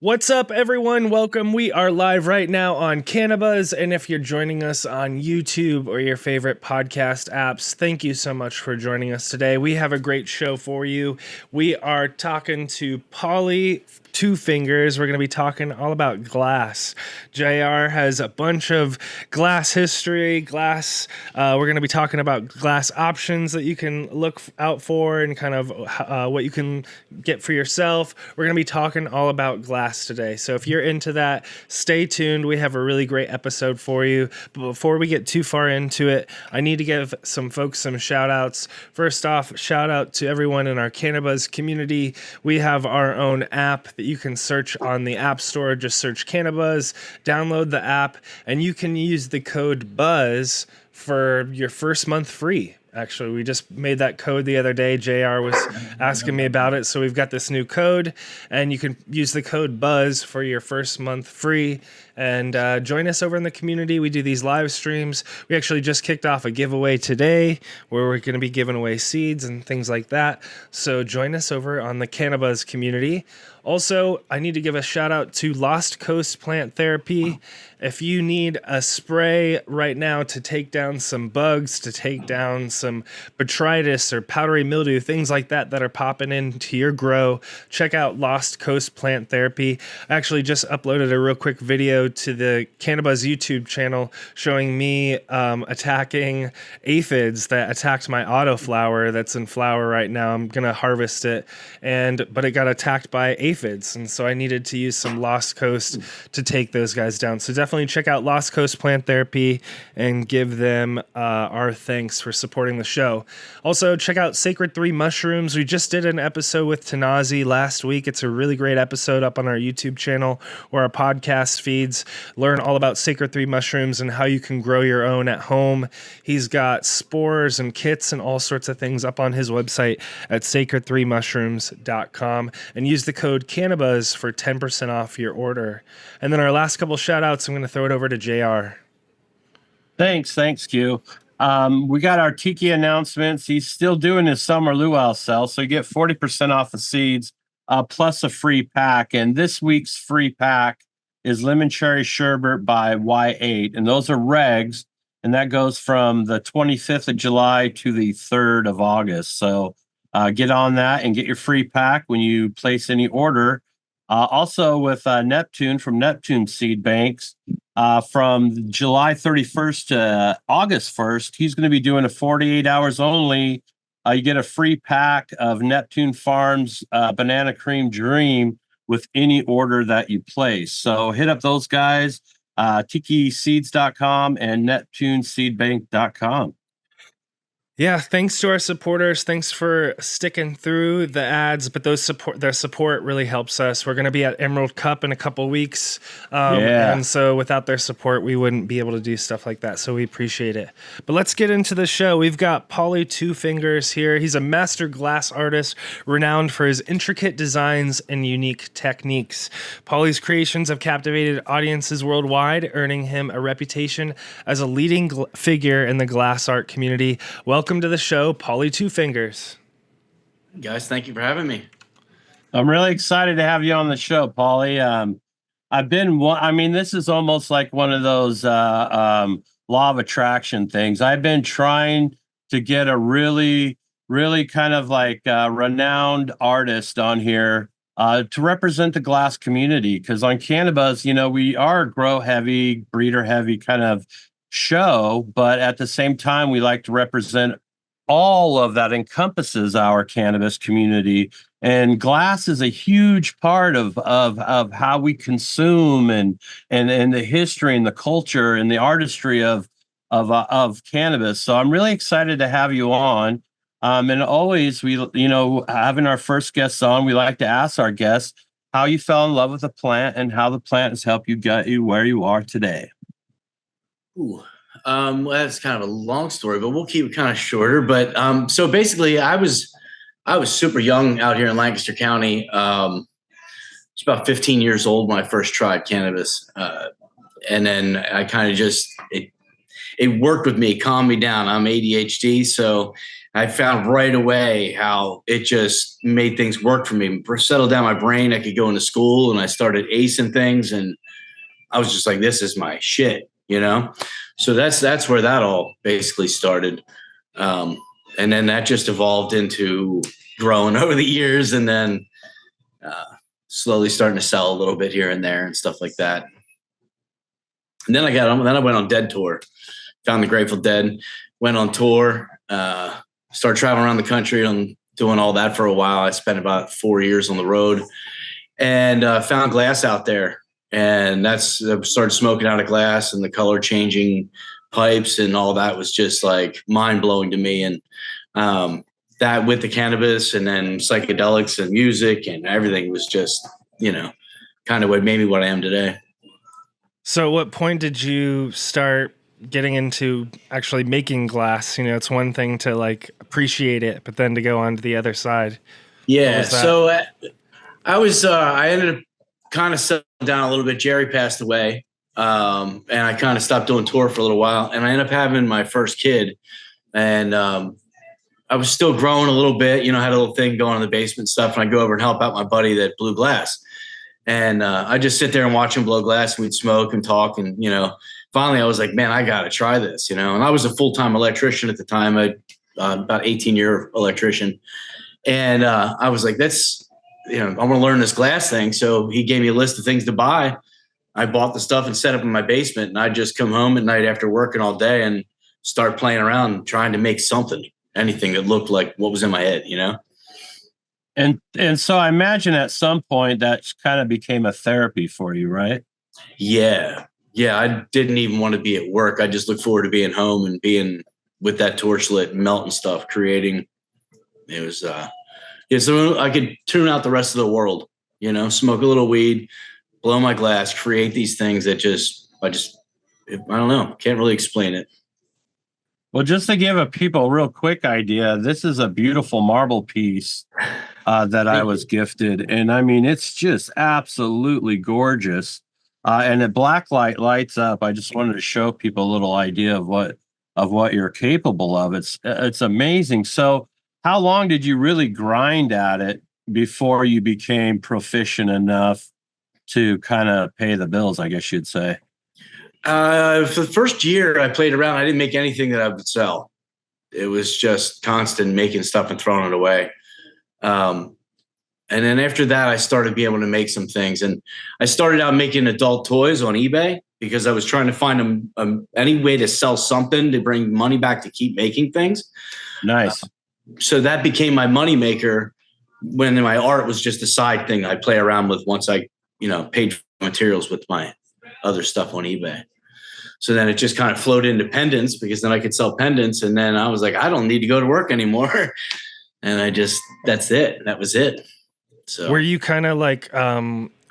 What's up, everyone? Welcome. We are live right now on Cannabis, and if you're joining us on YouTube or your favorite podcast apps, thank you so much for joining us today. We have a great show for you. We are talking to Paulie Two Fingers. We're going to be talking all about glass. JR has a bunch of glass history, glass. We're going to be talking about glass options that you can look out for and kind of what you can get for yourself. We're going to be talking all about glass today. So if you're into that, stay tuned. We have a really great episode for you. But before we get too far into it, I need to give some folks some shout outs. First off, shout out to everyone in our Cannabis community. We have our own app that you can search on the App Store. Just search Cannabis, download the app, and you can use the code BUZZ for your first month free. Actually, we just made that code the other day. JR was asking me about it. So we've got this new code, and you can use the code BUZZ for your first month free. And join us over in the community. We do these live streams. We actually just kicked off a giveaway today where we're going to be giving away seeds and things like that. So join us over on the Cannabis community. Also, I need to give a shout out to Lost Coast Plant Therapy. If you need a spray right now to take down some bugs, to take down some botrytis or powdery mildew, things like that that are popping into your grow, check out Lost Coast Plant Therapy. I actually just uploaded a real quick video to the Cannabis YouTube channel showing me attacking aphids that attacked my autoflower that's in flower right now. I'm going to harvest it, but it got attacked by aphids, and so I needed to use some Lost Coast to take those guys down. So definitely check out Lost Coast Plant Therapy and give them our thanks for supporting the show. Also, check out SacredThreeMushrooms. We just did an episode with Tanazi last week. It's a really great episode up on our YouTube channel or our podcast feeds. Learn all about SacredThreeMushrooms and how you can grow your own at home. He's got spores and kits and all sorts of things up on his website at SacredThreeMushrooms.com, and use the code Cannabis for 10% off your order. And then our last couple shout outs, I'm going to throw it over to JR. Thanks, Q. We got our Tiki announcements. He's still doing his summer luau sale, so you get 40% off the seeds, plus a free pack. And this week's free pack is lemon cherry sherbet by Y8, and those are regs, and that goes from the 25th of July to the 3rd of August. So get on that and get your free pack when you place any order. Also with Neptune from NeptuneSeedbank, from July 31st to August 1st, he's going to be doing a 48 hours only. You get a free pack of Neptune Farms Banana Cream Dream with any order that you place. So hit up those guys, TikiSeeds.com and NeptuneSeedbank.com. Yeah, thanks to our supporters. Thanks for sticking through the ads, but their support really helps us. We're going to be at Emerald Cup in a couple weeks, and so without their support, we wouldn't be able to do stuff like that. So we appreciate it. But let's get into the show. We've got Paulie Two Fingers here. He's a master glass artist, renowned for his intricate designs and unique techniques. Paulie's creations have captivated audiences worldwide, earning him a reputation as a leading figure in the glass art community. Welcome to the show, Paulie Two Fingers. Guys, thank you for having me. I'm really excited to have you on the show, Paulie. This is almost like one of those law of attraction things. I've been trying to get a really, really kind of like renowned artist on here to represent the glass community. Because on Cannabis, we are a grow heavy, breeder heavy kind of show, but at the same time we like to represent all of that encompasses our cannabis community, and glass is a huge part of how we consume and the history and the culture and the artistry of cannabis. So I'm really excited to have you on, and always we having our first guests on, we like to ask our guests how you fell in love with the plant and how the plant has helped you get you where you are today. Well, that's kind of a long story, but we'll keep it kind of shorter. But so basically, I was super young out here in Lancaster County. I was about 15 years old when I first tried cannabis, and then I kind of it worked with me, calmed me down. I'm ADHD, so I found right away how it just made things work for me. Settled down my brain. I could go into school, and I started acing things, and I was just like, this is my shit, you know? So that's where that all basically started. And then that just evolved into growing over the years, and then slowly starting to sell a little bit here and there and stuff like that. And then I went on Dead tour, found the Grateful Dead, went on tour, started traveling around the country and doing all that for a while. I spent about 4 years on the road, and found glass out there. And I started smoking out of glass, and the color changing pipes and all that was just like mind blowing to me. And that with the cannabis and then psychedelics and music and everything was just, kind of what made me what I am today. So at what point did you start getting into actually making glass? It's one thing to like appreciate it, but then to go on to the other side. Yeah. So I ended up kind of settling down a little bit. Jerry passed away. And I kind of stopped doing tour for a little while, and I ended up having my first kid, and I was still growing a little bit, I had a little thing going in the basement stuff, and I'd go over and help out my buddy that blew glass. And I'd just sit there and watch him blow glass. We'd smoke and talk. And, finally I was like, man, I got to try this, And I was a full-time electrician at the time, about 18-year electrician. And I was like, I want to learn this glass thing. So he gave me a list of things to buy. I bought the stuff and set up in my basement, and I'd just come home at night after working all day and start playing around trying to make something, anything that looked like what was in my head, And so I imagine at some point that kind of became a therapy for you, right? Yeah. Yeah. I didn't even want to be at work. I just looked forward to being home and being with that torch lit, melting stuff, creating. It was, so I could tune out the rest of the world, smoke a little weed, blow my glass, create these things that I don't know, can't really explain it. Well, just to give people a real quick idea, this is a beautiful marble piece that I was gifted. And I mean, it's just absolutely gorgeous. And the black light lights up. I just wanted to show people a little idea of what you're capable of. It's amazing. So how long did you really grind at it before you became proficient enough to kind of pay the bills, I guess you'd say? For the first year I played around, I didn't make anything that I would sell. It was just constant making stuff and throwing it away. And then after that, I started being able to make some things. And I started out making adult toys on eBay because I was trying to find any way to sell something to bring money back to keep making things. Nice. So that became my moneymaker when my art was just a side thing I play around with once I, paid for materials with my other stuff on eBay. So then it just kind of flowed into pendants because then I could sell pendants. And then I was like, I don't need to go to work anymore. And that's it. That was it. So were you kind of like,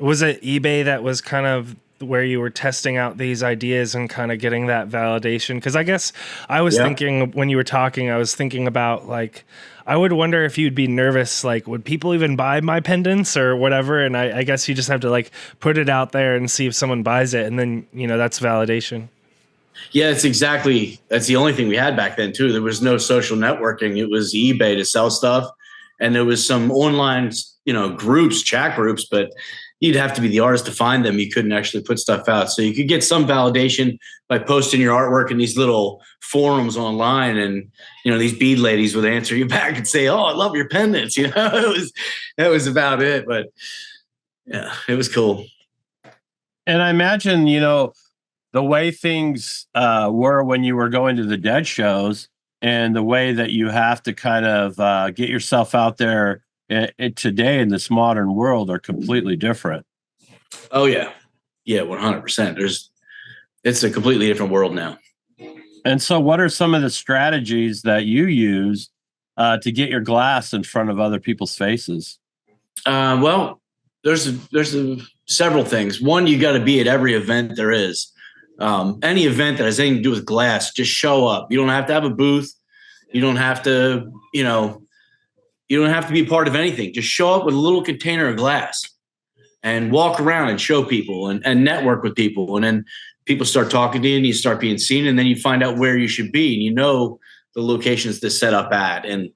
was it eBay that was kind of where you were testing out these ideas and kind of getting that validation? Because I guess I was thinking when you were talking, I was thinking about like, I would wonder if you'd be nervous, like, would people even buy my pendants or whatever? And I guess you just have to like put it out there and see if someone buys it. And then, that's validation. Yeah, that's the only thing we had back then too. There was no social networking. It was eBay to sell stuff. And there was some online, groups, chat groups, but you'd have to be the artist to find them. You couldn't actually put stuff out. So you could get some validation by posting your artwork in these little forums online. And, these bead ladies would answer you back and say, oh, I love your pendants. That was about it. But yeah, it was cool. And I imagine, the way things were when you were going to the Dead shows and the way that you have to kind of get yourself out there today in this modern world are completely different. Oh yeah. Yeah. 100%. It's a completely different world now. And so what are some of the strategies that you use to get your glass in front of other people's faces? Well, there's several things. One, you got to be at every event there is. Any event that has anything to do with glass, just show up. You don't have to have a booth. You don't have to, you don't have to be part of anything. Just show up with a little container of glass and walk around and show people and network with people. And then people start talking to you and you start being seen, and then you find out where you should be. And the locations to set up at and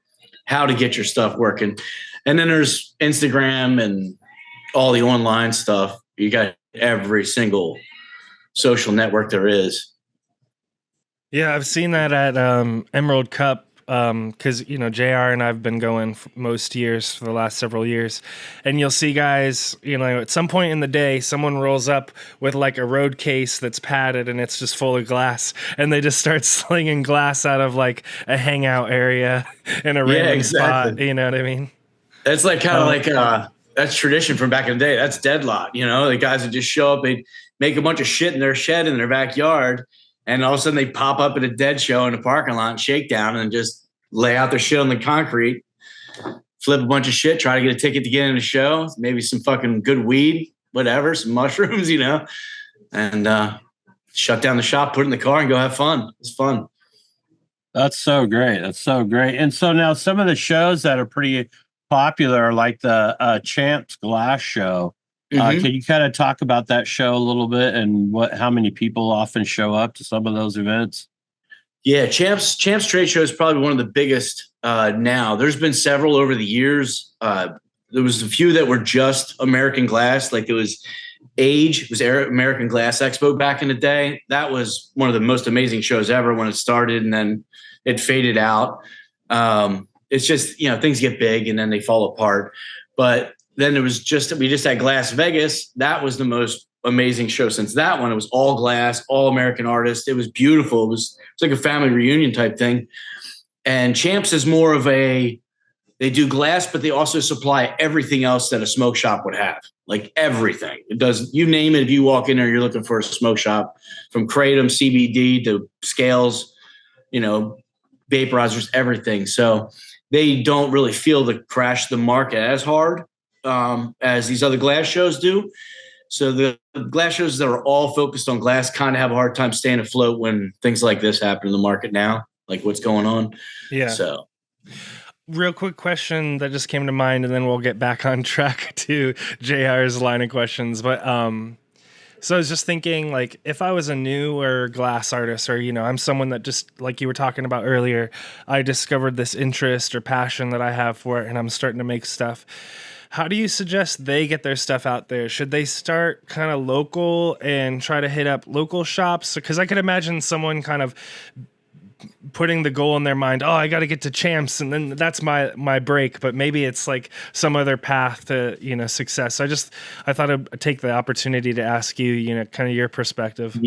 how to get your stuff working. And then there's Instagram and all the online stuff. You got every single social network there is. Yeah, I've seen that at Emerald Cup because, you know, JR and I've been going most years for the last several years. And you'll see guys, you know, at some point in the day, someone rolls up with like a road case that's padded and it's just full of glass. And they just start slinging glass out of like a hangout area in a random spot. You know what I mean? That's like kind of like that's tradition from back in the day. That's deadlock. You know, the guys would just show up, they'd make a bunch of shit in their shed in their backyard. And all of a sudden they pop up at a dead show in the parking lot and shake down and just lay out their shit on the concrete, flip a bunch of shit, try to get a ticket to get in the show, maybe some fucking good weed, whatever, some mushrooms, you know, and shut down the shop, put it in the car and go have fun. It's fun. That's so great. That's so great. And so now some of the shows that are pretty popular, like the Champs Glass show, can you kind of talk about that show a little bit and how many people often show up to some of those events? Yeah, Champs Trade Show is probably one of the biggest now. There's been several over the years. There was a few that were just American Glass, like it was Age, it was American Glass Expo back in the day. That was one of the most amazing shows ever when it started, and then it faded out. It's just, you know, things get big and then they fall apart. But then we just had Glass Vegas. That was the most amazing show since that one. It was all glass, all American artists. It was beautiful. It was like a family reunion type thing. And Champs is more of they do glass, but they also supply everything else that a smoke shop would have, like everything. It does, you name it. If you walk in there, you're looking for a smoke shop, from kratom, CBD to scales, you know, vaporizers, everything. So they don't really feel the crash the market as hard as these other glass shows do. So the glass shows that are all focused on glass kind of have a hard time staying afloat when things like this happen in the market now, like what's going on. Yeah. So real quick question that just came to mind, and then we'll get back on track to JR's line of questions. But so I was just thinking, like, if I was a newer glass artist, or, you know, I'm someone that just, like you were talking about earlier, I discovered this interest or passion that I have for it, and I'm starting to make stuff. How do you suggest they get their stuff out there? Should they start kind of local and try to hit up local shops? Because I could imagine someone kind of putting the goal in their mind, oh, I got to get to Champs, and then that's my break. But maybe it's like some other path to, you know, success. So I thought I'd take the opportunity to ask you, you know, kind of your perspective.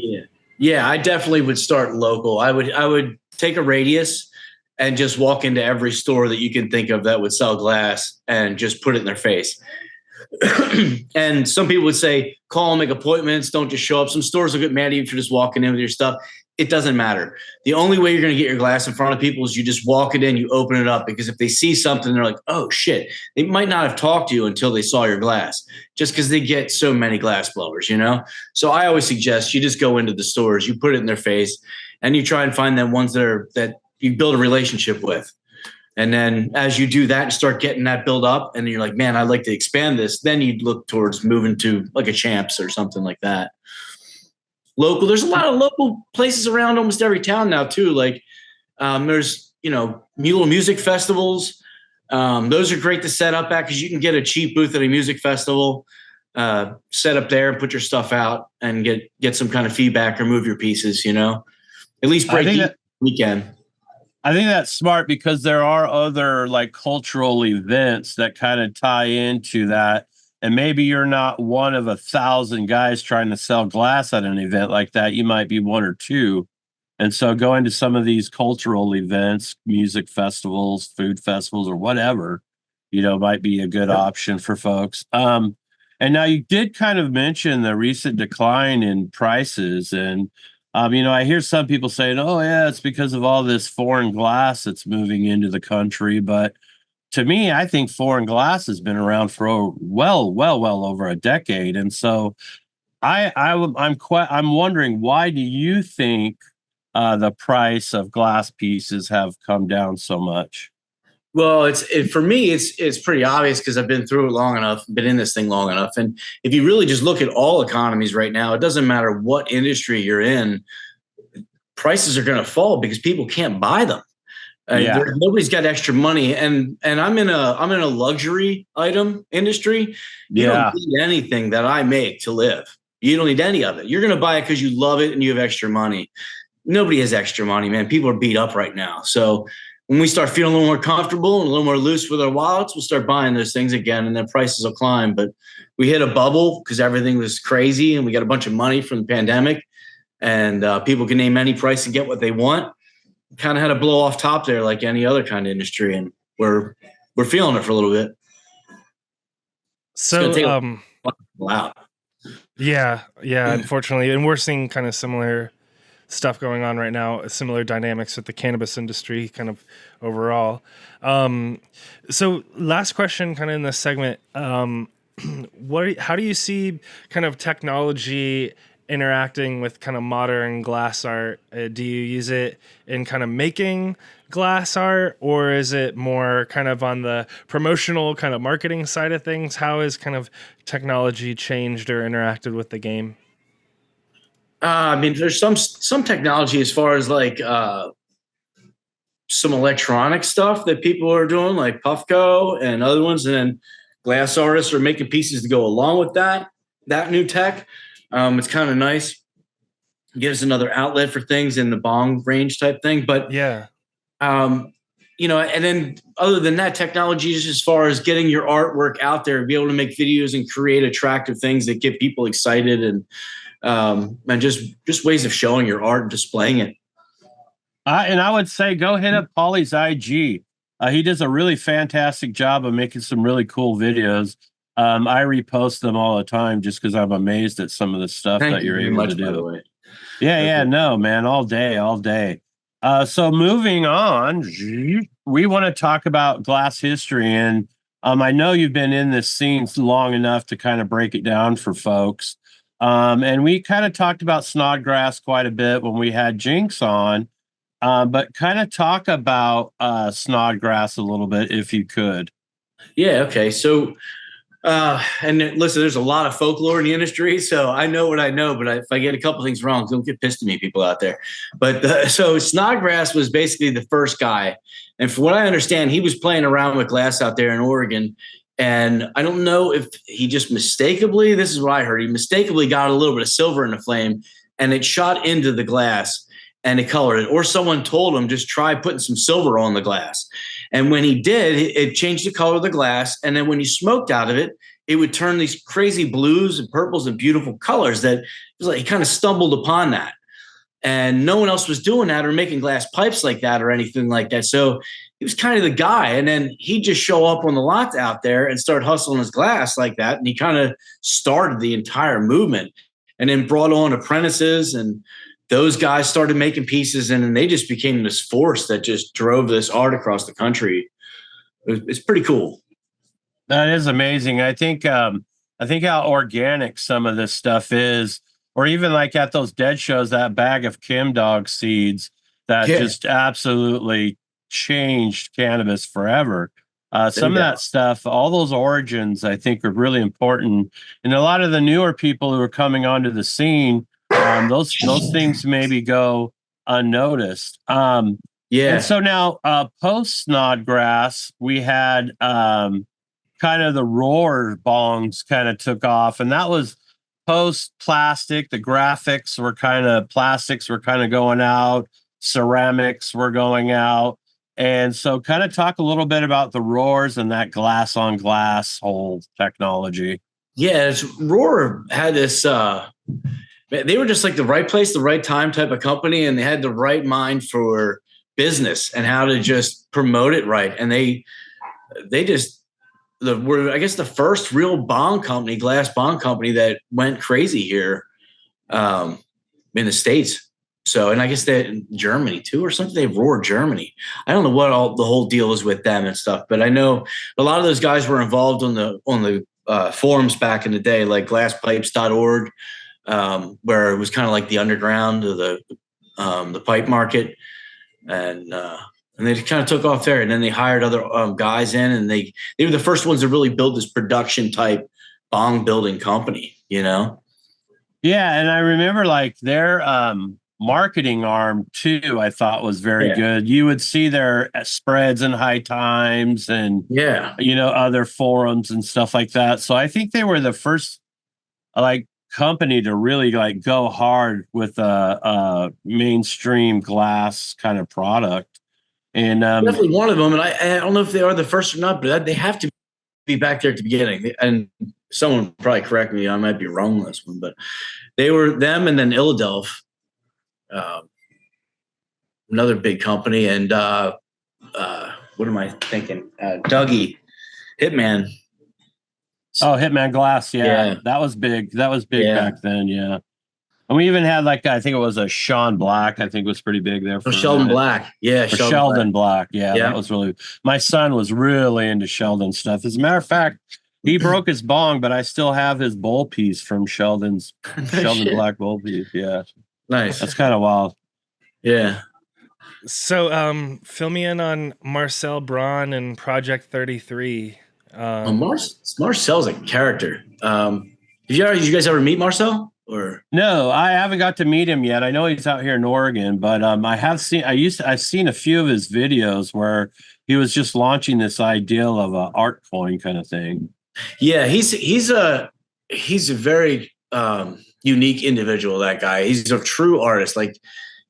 Yeah, I definitely would start local. I would take a radius and just walk into every store that you can think of that would sell glass and just put it in their face. And some people would say, call, make appointments, don't just show up. Some stores will get mad at you for just walking in with your stuff. It doesn't matter. The only way you're going to get your glass in front of people is you just walk it in, you open it up, because if they see something, they're like, oh shit, they might not have talked to you until they saw your glass, just because they get so many glass blowers, you know? So I always suggest you just go into the stores, you put it in their face, and you try and find them ones that you build a relationship with. And then as you do that and start getting that build up and you're like, man, I'd like to expand this, then you'd look towards moving to like a Champs or something like that. Local, there's a lot of local places around almost every town now too. Like there's, you know, little music festivals. Those are great to set up at because you can get a cheap booth at a music festival, set up there and put your stuff out and get some kind of feedback or move your pieces, you know, at least break even weekend. I think that's smart because there are other like cultural events that kind of tie into that. And maybe you're not one of 1,000 guys trying to sell glass at an event like that. You might be one or two. And so going to some of these cultural events, music festivals, food festivals, or whatever, you know, might be a good option for folks. And now you did kind of mention the recent decline in prices. And you know, I hear some people saying, oh, yeah, it's because of all this foreign glass that's moving into the country. But to me, I think foreign glass has been around for well over a decade. And so I'm wondering, why do you think the price of glass pieces have come down so much? Well, for me, it's pretty obvious because I've been through it long enough, been in this thing long enough. And if you really just look at all economies right now, it doesn't matter what industry you're in, prices are going to fall because people can't buy them. Yeah. Nobody's got extra money, and I'm in a luxury item industry. You don't Yeah. need anything that I make to live. You don't need any of it. You're going to buy it because you love it and you have extra money. Nobody has extra money, man. People are beat up right now. So when we start feeling a little more comfortable and a little more loose with our wallets, we'll start buying those things again, and then prices will climb. But we hit a bubble because everything was crazy, and we got a bunch of money from the pandemic, and people can name any price and get what they want. Kind of had a blow off top there, like any other kind of industry, and we're feeling it for a little bit. So, Wow. yeah, unfortunately, and we're seeing kind of similar stuff going on right now, similar dynamics with the cannabis industry kind of overall. So last question kind of in this segment, how do you see kind of technology interacting with kind of modern glass art? Do you use it in kind of making glass art, or is it more kind of on the promotional kind of marketing side of things? How has kind of technology changed or interacted with the game? I mean, there's some technology as far as like some electronic stuff that people are doing, like Puffco and other ones, and then glass artists are making pieces to go along with that new tech. It's kind of nice. Gives another outlet for things in the bong range type thing. But Yeah. And then other than that, technology is as far as getting your artwork out there, be able to make videos and create attractive things that get people excited, and just ways of showing your art and displaying it. And I would say go hit up Paulie's IG. He does a really fantastic job of making some really cool videos. I repost them all the time just because I'm amazed at some of the stuff that you're able to do. By the way. Yeah, no, man, all day. So moving on, we want to talk about glass history, and I know you've been in this scene long enough to kind of break it down for folks. And we kind of talked about Snodgrass quite a bit when we had Jinx on, but kind of talk about Snodgrass a little bit if you could. Yeah. Okay. So, and listen, there's a lot of folklore in the industry, so I know what I know. But if I get a couple things wrong, don't get pissed at me, people out there. But so Snodgrass was basically the first guy, and from what I understand, he was playing around with glass out there in Oregon. And I don't know if he just mistakenly, this is what I heard, he mistakenly got a little bit of silver in the flame, and it shot into the glass and it colored it. Or someone told him, just try putting some silver on the glass. And when he did, it changed the color of the glass. And then when he smoked out of it, it would turn these crazy blues and purples and beautiful colors that it was like he kind of stumbled upon that. And no one else was doing that or making glass pipes like that or anything like that. So he was kind of the guy. And then he'd just show up on the lot out there and start hustling his glass like that. And he kind of started the entire movement, and then brought on apprentices, and those guys started making pieces, and then they just became this force that just drove this art across the country. It's pretty cool. That is amazing. I think how organic some of this stuff is, or even like at those dead shows, that bag of Kim Dog seeds that just absolutely changed cannabis forever. Some of that stuff, all those origins, I think are really important. And a lot of the newer people who are coming onto the scene, those things maybe go unnoticed. And so now post Snodgrass, we had kind of the roar bongs kind of took off, and that was post plastic. The plastics were kind of going out, ceramics were going out. And so kind of talk a little bit about the roars and that glass on glass whole technology. Yeah, Roar had this they were just like the right place, the right time type of company, and they had the right mind for business and how to just promote it right. And they just were, I guess, the first real bong company, glass bong company that went crazy here in the States. So, and I guess that in Germany too, or something. They Roar Germany. I don't know what the whole deal is with them and stuff, but I know a lot of those guys were involved on the forums back in the day, like glasspipes.org. Where it was kind of like the underground of the pipe market, and they kind of took off there. And then they hired other guys in, and they were the first ones to really build this production type bong building company. Yeah, and I remember like their marketing arm too, I thought was very Yeah. good. You would see their spreads in High Times and Yeah. other forums and stuff like that. So I think they were the first like company to really like go hard with a mainstream glass kind of product. And Definitely one of them. And I don't know if they are the first or not, but they have to be back there at the beginning. And someone will probably correct me. I might be wrong on this one, but they were them and then Illadelph, another big company. And what am I thinking? Dougie, Hitman. Oh, Hitman Glass. Yeah. That was big. That was big Yeah. back then. Yeah. And we even had like, I think it was a Sean Black, I think was pretty big there. Oh, Sheldon Black. Yeah. Sheldon Black. Yeah, Yeah. that was really, my son was really into Sheldon stuff. As a matter of fact, he broke his bong, but I still have his bowl piece from Sheldon Black bowl piece. Yeah. Nice. That's kind of wild. Yeah. So, fill me in on Marcel Braun and Project 33. Marcel's a character. Did you guys ever meet Marcel? Or no, I haven't got to meet him yet. I know he's out here in Oregon, but I've seen a few of his videos where he was just launching this ideal of a art coin kind of thing. Yeah, he's a very unique individual. That guy, he's a true artist. Like,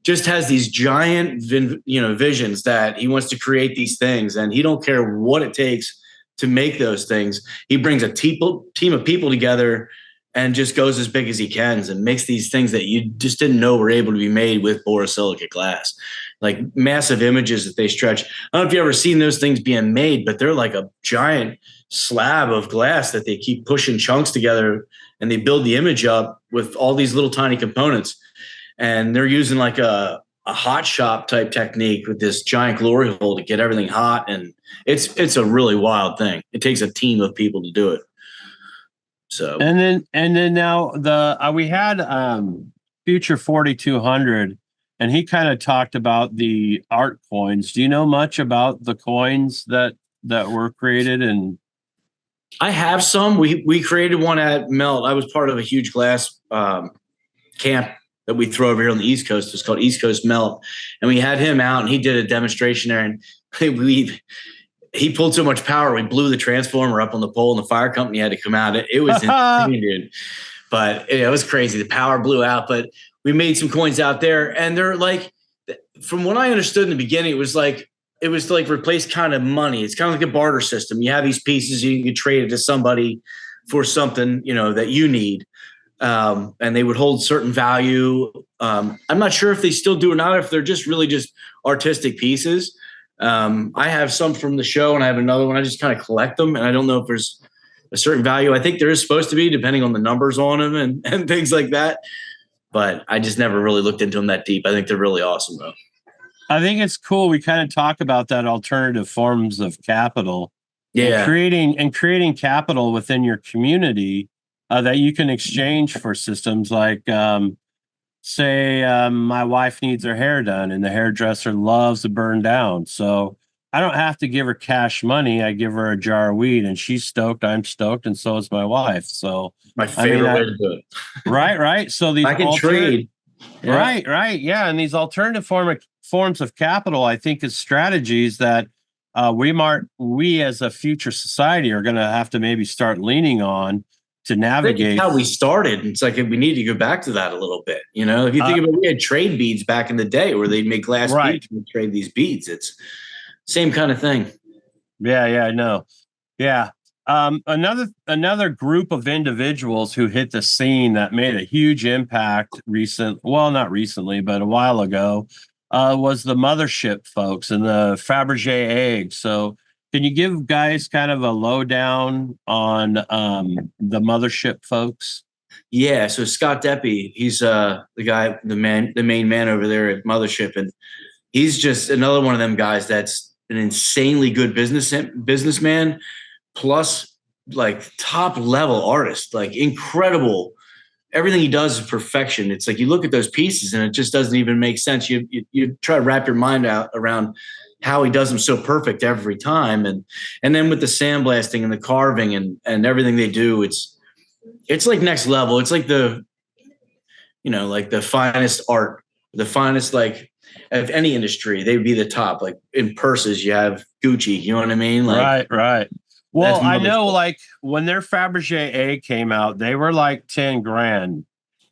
just has these giant visions that he wants to create these things, and he don't care what it takes to make those things. He brings a team of people together and just goes as big as he can and makes these things that you just didn't know were able to be made with borosilicate glass, like massive images that they stretch. I don't know if you've ever seen those things being made, but they're like a giant slab of glass that they keep pushing chunks together, and they build the image up with all these little tiny components. And they're using like a hot shop type technique with this giant glory hole to get everything hot. And it's a really wild thing. It takes a team of people to do it. So and then now we had Future 4200, and he kind of talked about the art coins. Do you know much about the coins that were created? And I have some. We created one at Melt. I was part of a huge glass camp that we throw over here on the East Coast. It's called East Coast Melt, and we had him out, and he did a demonstration there, and he pulled so much power, we blew the transformer up on the pole, and the fire company had to come out. It was insane, dude. But it was crazy. The power blew out, but we made some coins out there, and they're like, from what I understood in the beginning, it was like replace kind of money. It's kind of like a barter system. You have these pieces, you can trade it to somebody for something, that you need. And they would hold certain value. I'm not sure if they still do or not, if they're just really just artistic pieces. I have some from the show, and I have another one. I just kind of collect them, and I don't know if there's a certain value. I think there is supposed to be, depending on the numbers on them and things like that. But I just never really looked into them that deep. I think they're really awesome, though. I think it's cool. We kind of talk about that alternative forms of capital. Yeah. And creating capital within your community that you can exchange for systems like, say, my wife needs her hair done, and the hairdresser loves to burn down. So I don't have to give her cash money. I give her a jar of weed, and she's stoked. I'm stoked, and so is my wife. So my favorite way to do it. Right. So these I can trade. Yeah. Right. Yeah, and these alternative forms of capital, I think, is strategies that we as a future society are going to have to maybe start leaning on to navigate. How we started. It's like we need to go back to that a little bit. If you think about it, we had trade beads back in the day where they make glass beads and trade these beads. It's same kind of thing. Yeah, I know. Yeah. Another group of individuals who hit the scene that made a huge impact not recently, but a while ago, was the Mothership folks and the Fabergé eggs. So can you give guys kind of a lowdown on the Mothership folks? Yeah. So Scott Deppie, he's the main man over there at Mothership, and he's just another one of them guys that's an insanely good businessman, plus like top level artist, like incredible. Everything he does is perfection. It's like you look at those pieces and it just doesn't even make sense. You try to wrap your mind out around how he does them so perfect every time. And then with the sandblasting and the carving and everything they do, it's like next level. It's like the finest art the finest, like of any industry, they would be the top. Like in purses, you have Gucci. You know what I mean? Like Right. Well, that's I know motherfucker. like when their Fabergé A came out, they were like 10 grand.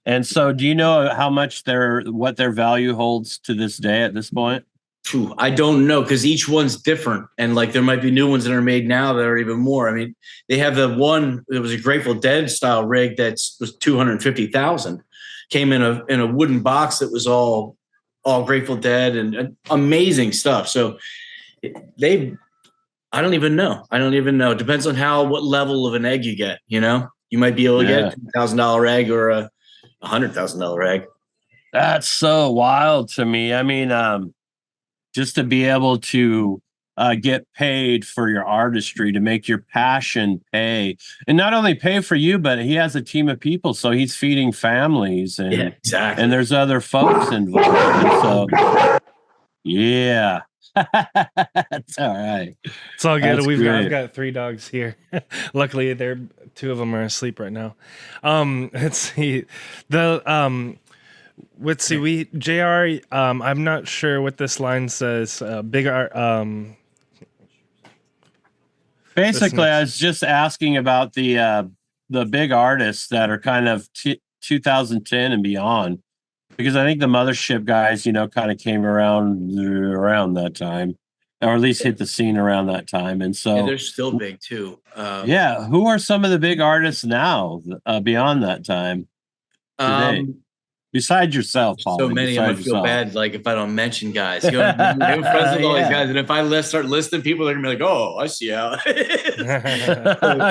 And so do you know how much what their value holds to this day at this point? Phew, I don't know because each one's different, and like there might be new ones that are made now that are even more. I mean, they have the one that was a Grateful Dead style rig that was 250,000. Came in a wooden box that was all Grateful Dead and amazing stuff. So they, I don't even know. I don't even know. It depends on what level of an egg you get. You know, you might be able to get a $2,000 egg or a $100,000 egg. That's so wild to me. I mean, just to be able to get paid for your artistry, to make your passion pay, and not only pay for you, but he has a team of people, so he's feeding families, and Yeah, exactly. and there's other folks involved. And so, yeah, that's all right. It's all good. That's I've great. got 3 dogs here. Luckily, 2 of them are asleep right now. Let's see. Let's see. JR. I'm not sure what this line says. Big art. Basically, I was just asking about the big artists that are kind of 2010 and beyond, because I think the Mothership guys, kind of came around that time, or at least hit the scene around that time. And so they're still big too. Yeah, who are some of the big artists now beyond that time today? Besides yourself, Paulie. So many, I'm gonna feel bad like if I don't mention guys. I'm friends with all these guys, and if I start listing people, they're gonna be like, "Oh, I see how."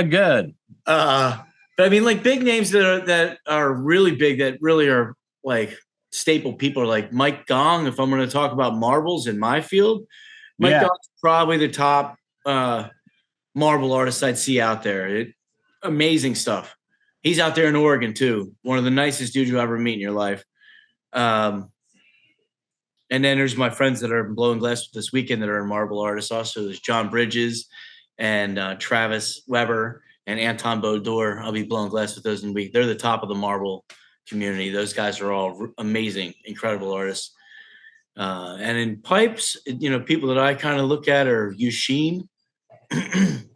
Good. But I mean, like big names that are really big, that really are like staple people, are like Mike Gong. If I'm going to talk about marbles in my field, Mike Gong's probably the top marble artist I'd see out there. Amazing stuff. He's out there in Oregon too. One of the nicest dudes you'll ever meet in your life. And then there's my friends that are blowing glass this weekend that are marble artists. Also, there's John Bridges and Travis Weber and Anton Bodor. I'll be blowing glass with those in a week. They're the top of the marble community. Those guys are all amazing, incredible artists. And in pipes, people that I kind of look at are Yusheen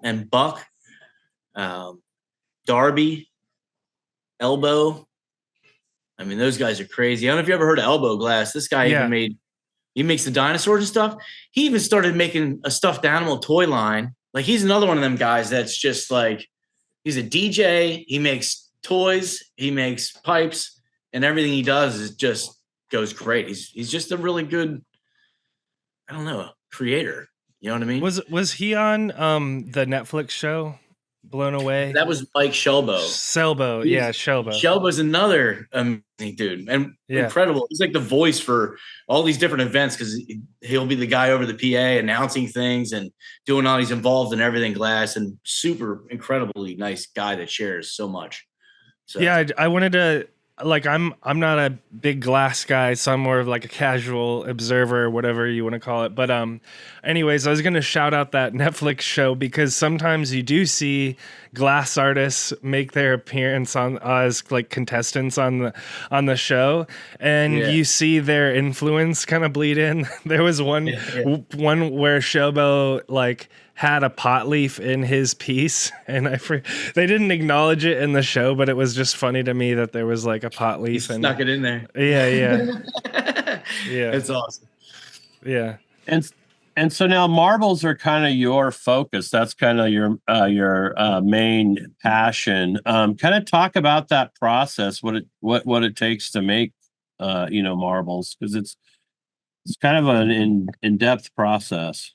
and Buck, Darby, Elbow. I mean, those guys are crazy. I don't know if you ever heard of Elbow Glass. This guy he makes the dinosaurs and stuff. He even started making a stuffed animal toy line. Like he's another one of them guys that's just like, he's a DJ. He makes toys. He makes pipes, and everything he does is just goes great. He's just a really good, I don't know, creator. You know what I mean? Was he on the Netflix show Blown Away? That was Mike Shelbo. Shelbo. Shelbo's another amazing dude and incredible. He's like the voice for all these different events because he'll be the guy over the PA announcing things and doing all. He's involved in everything glass, and super incredibly nice guy that shares so much. So yeah, I wanted to, like, I'm not a big glass guy, so I'm more of like a casual observer, whatever you want to call it. But anyways, I was gonna shout out that Netflix show because sometimes you do see glass artists make their appearance on as like contestants on the show, and you see their influence kind of bleed in. There was one where Shobo like had a pot leaf in his piece, and they didn't acknowledge it in the show, but it was just funny to me that there was like a pot leaf and snuck it in there. Yeah. It's awesome. Yeah. And so now marbles are kind of your focus. That's kind of your main passion. Kind of talk about that process, what it takes to make marbles, because it's kind of an in-depth process.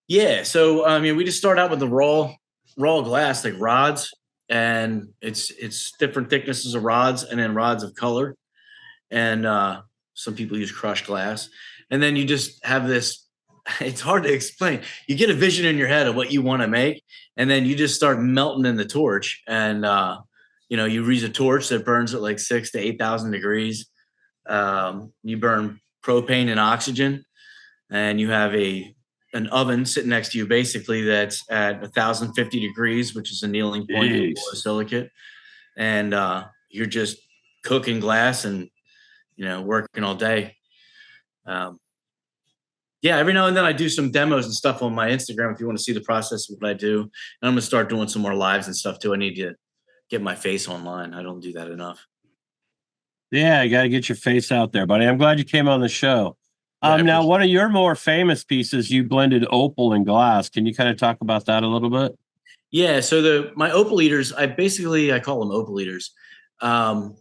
Yeah. So, I mean, we just start out with the raw glass, like rods, and it's different thicknesses of rods and then rods of color. And some people use crushed glass. And then you just have this, it's hard to explain. You get a vision in your head of what you want to make, and then you just start melting in the torch. And, you use a torch that burns at like 6,000 to 8,000 degrees. You burn propane and oxygen, and you have an oven sitting next to you, basically, that's at 1,050 degrees, which is a annealing point for silicate. And you're just cooking glass and, working all day. Um, yeah, every now and then I do some demos and stuff on my Instagram if you want to see the process of what I do. And I'm gonna start doing some more lives and stuff too. I need to get my face online. I don't do that enough. Yeah, you got to get your face out there, buddy. I'm glad you came on the show. Yeah, I Now appreciate one of your more famous pieces, you blended opal and glass. Can you kind of talk about that a little bit? Yeah, so my opal eaters, I call them opal eaters. Um,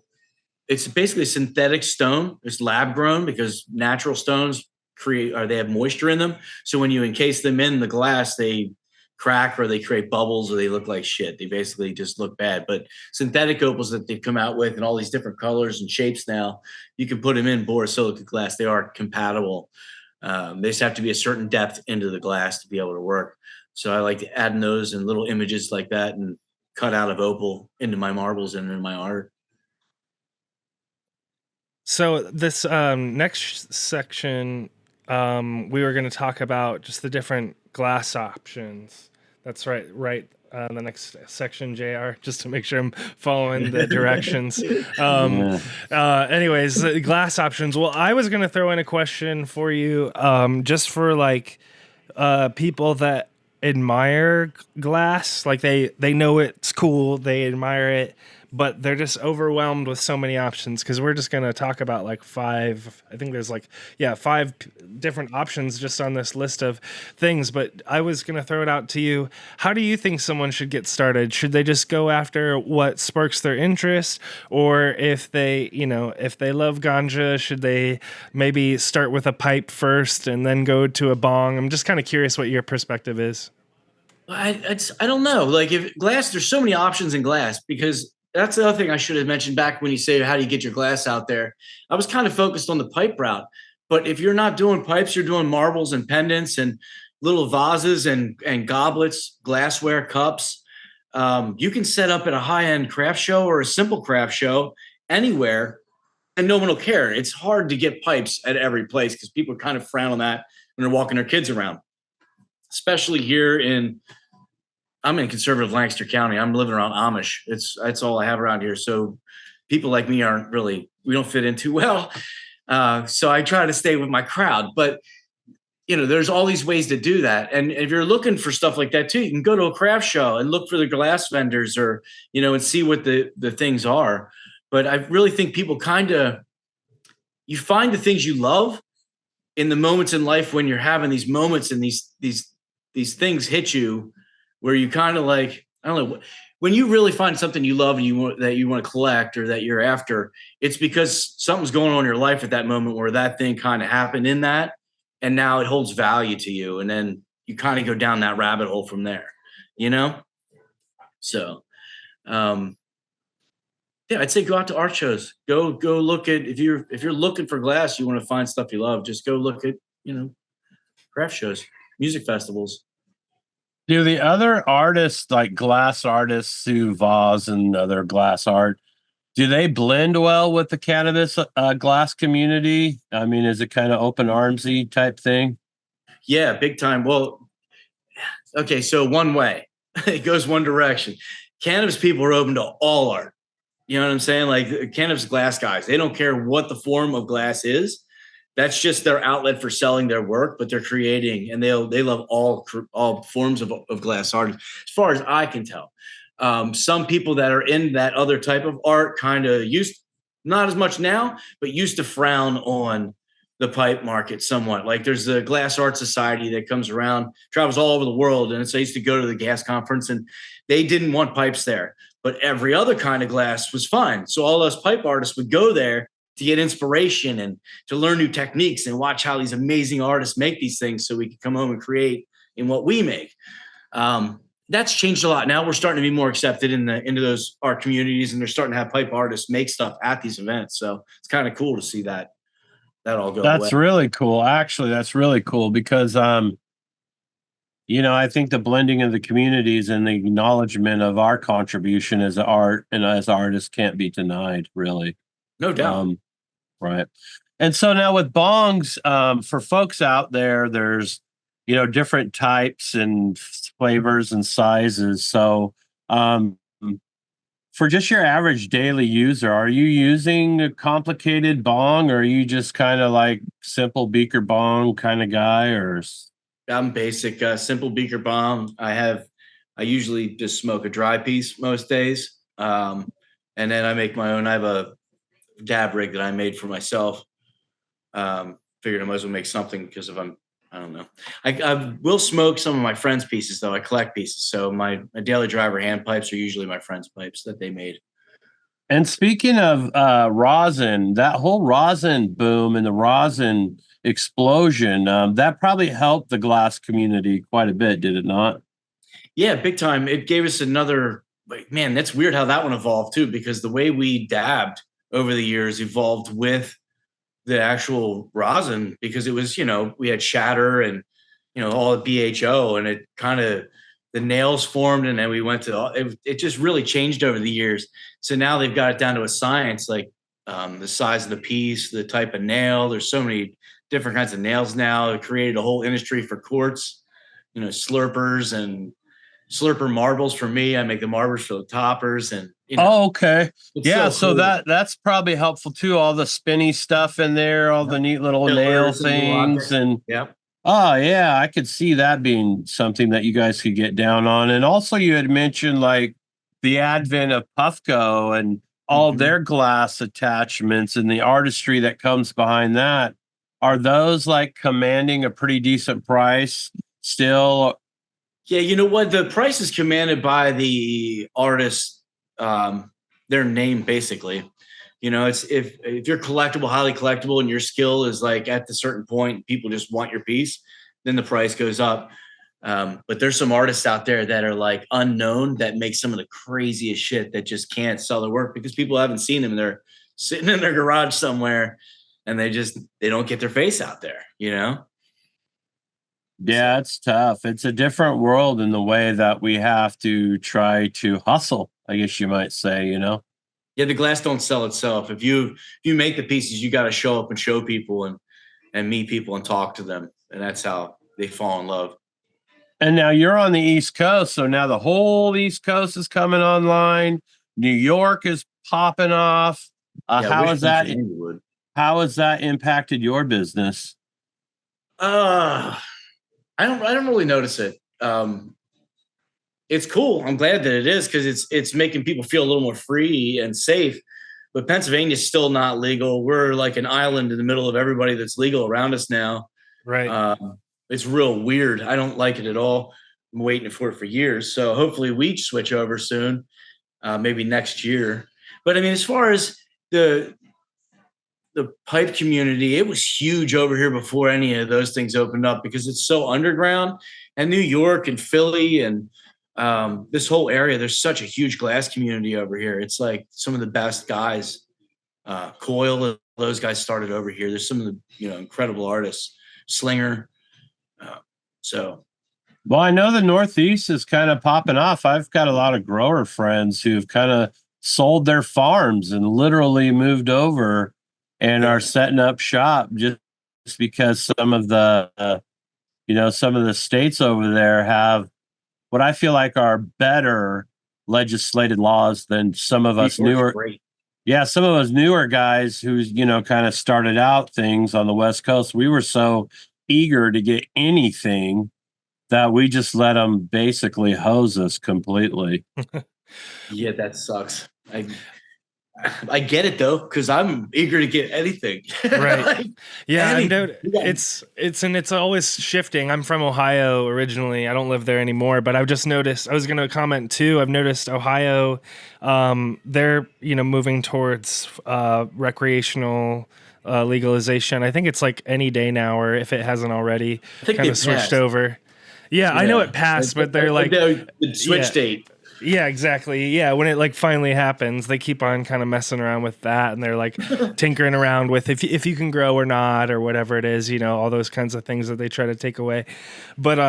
it's basically a synthetic stone. It's lab grown because natural stones they have moisture in them. So when you encase them in the glass, they crack or they create bubbles or they look like shit. They basically just look bad. But synthetic opals that they've come out with in all these different colors and shapes now, you can put them in borosilicate glass. They are compatible. They just have to be a certain depth into the glass to be able to work. So I like to add those and little images like that and cut out of opal into my marbles and in my art. So this next section, we were going to talk about just the different glass options. That's right. The next section, JR, just to make sure I'm following the directions. Anyways, the glass options. Well, I was going to throw in a question for you, just for like people that admire glass, like they know it's cool, they admire it, but they're just overwhelmed with so many options, because we're just going to talk about like five different options just on this list of things. But I was going to throw it out to you. How do you think someone should get started? Should they just go after what sparks their interest, or if they love ganja, should they maybe start with a pipe first and then go to a bong? I'm just kind of curious what your perspective is. I don't know. Like, if glass, there's so many options in glass, because that's the other thing I should have mentioned back when you say, how do you get your glass out there? I was kind of focused on the pipe route. But if you're not doing pipes, you're doing marbles and pendants and little vases and goblets, glassware, cups. You can set up at a high-end craft show or a simple craft show anywhere, and no one will care. It's hard to get pipes at every place because people kind of frown on that when they're walking their kids around, especially here I'm in conservative Lancaster County. I'm living around Amish. That's all I have around here. So people like me we don't fit in too well. So I try to stay with my crowd. But there's all these ways to do that. And if you're looking for stuff like that too, you can go to a craft show and look for the glass vendors, or and see what the things are. But I really think people you find the things you love in the moments in life when you're having these moments and these things hit you, where you kind of like, I don't know, when you really find something you love and you want to collect or that you're after, it's because something's going on in your life at that moment where that thing kind of happened in that, and now it holds value to you, and then you kind of go down that rabbit hole from there, So, yeah, I'd say go out to art shows. Go look at, if you're looking for glass, you want to find stuff you love, just go look at craft shows, music festivals. Do the other artists, like glass artists who vase and other glass art, do they blend well with the cannabis glass community? I mean, is it kind of open armsy type thing? Yeah, big time. Well, okay, so one way, it goes one direction. Cannabis people are open to all art. You know what I'm saying? Like, cannabis glass guys, they don't care what the form of glass is. That's just their outlet for selling their work, but they're creating, and they love all forms of glass art, as far as I can tell. Some people that are in that other type of art kind of not as much now, but used to frown on the pipe market somewhat. Like, there's the Glass Art Society that comes around, travels all over the world. And so I used to go to the gas conference, and they didn't want pipes there, but every other kind of glass was fine. So all those pipe artists would go there to get inspiration and to learn new techniques and watch how these amazing artists make these things, so we could come home and create in what we make. That's changed a lot. Now we're starting to be more accepted into those art communities, and they're starting to have pipe artists make stuff at these events. So it's kind of cool to see that all go away. That's really cool. Actually, that's really cool because, I think the blending of the communities and the acknowledgement of our contribution as art and as artists can't be denied, really. No doubt. Right. And so now with bongs, for folks out there, there's, different types and flavors and sizes. So, for just your average daily user, are you using a complicated bong, or are you just kind of like simple beaker bong kind of guy? Or I'm basic, simple beaker bomb. I usually just smoke a dry piece most days. And then I make my own. I have a dab rig that I made for myself. Figured I might as well make something because I don't know. I will smoke some of my friends' pieces though. I collect pieces. So my daily driver hand pipes are usually my friends' pipes that they made. And speaking of rosin, that whole rosin boom and the rosin explosion, that probably helped the glass community quite a bit, did it not? Yeah, big time. It gave us another, like, man, that's weird how that one evolved too, because the way we dabbed over the years evolved with the actual rosin, because it was, we had shatter and, all the BHO, and it kind of, the nails formed, and then we went to, it just really changed over the years. So now they've got it down to a science, like the size of the piece, the type of nail. There's so many different kinds of nails now. It created a whole industry for quartz, slurpers and slurper marbles for me. I make the marbles for the toppers, and oh, okay. Yeah, so cool. that's probably helpful too. All the spinny stuff in there, all the neat little nail things, and yep. Oh yeah, I could see that being something that you guys could get down on. And also you had mentioned like the advent of Puffco and all their glass attachments and the artistry that comes behind that. Are those like commanding a pretty decent price still? Yeah, you know what? The price is commanded by the artist, their name basically. It's if you're collectible, highly collectible, and your skill is like at the certain point, people just want your piece, then the price goes up. But there's some artists out there that are like unknown that make some of the craziest shit that just can't sell their work because people haven't seen them. They're sitting in their garage somewhere, and they don't get their face out there. Yeah, it's tough. It's a different world in the way that we have to try to hustle, I guess you might say, Yeah, the glass don't sell itself. If you make the pieces, you got to show up and show people and meet people and talk to them, and that's how they fall in love. And now you're on the East Coast, so now the whole East Coast is coming online. New York is popping off. How has that impacted your business? I don't really notice it. It's cool. I'm glad that it is, because it's making people feel a little more free and safe. But Pennsylvania's still not legal. We're like an island in the middle of everybody that's legal around us now. Right. It's real weird. I don't like it at all. I'm waiting for it for years. So hopefully we switch over soon, maybe next year. But I mean, as far as the pipe community, it was huge over here before any of those things opened up, because it's so underground. And New York and Philly and this whole area, there's such a huge glass community over here. It's like some of the best guys, Coil, those guys started over here. There's some of the incredible artists, Slinger. Well, I know the Northeast is kind of popping off. I've got a lot of grower friends who've kind of sold their farms and literally moved over and are setting up shop just because some of the states over there have what I feel like are better legislated laws than some of us newer. Yeah, some of us newer guys who's, kind of started out things on the West Coast. We were so eager to get anything that we just let them basically hose us completely. Yeah, that sucks. I get it though, because I'm eager to get anything. Right. Like, yeah, it's always shifting. I'm from Ohio originally. I don't live there anymore, but I've just noticed, I was going to comment too, I've noticed Ohio, they're, moving towards recreational legalization. I think it's like any day now, or if it hasn't already, kind of switched over. Yeah, I know it passed, but they're like the switch date. Yeah, exactly. Yeah, when it like finally happens, they keep on kind of messing around with that, and they're like tinkering around with if you can grow or not, or whatever it is, all those kinds of things that they try to take away. But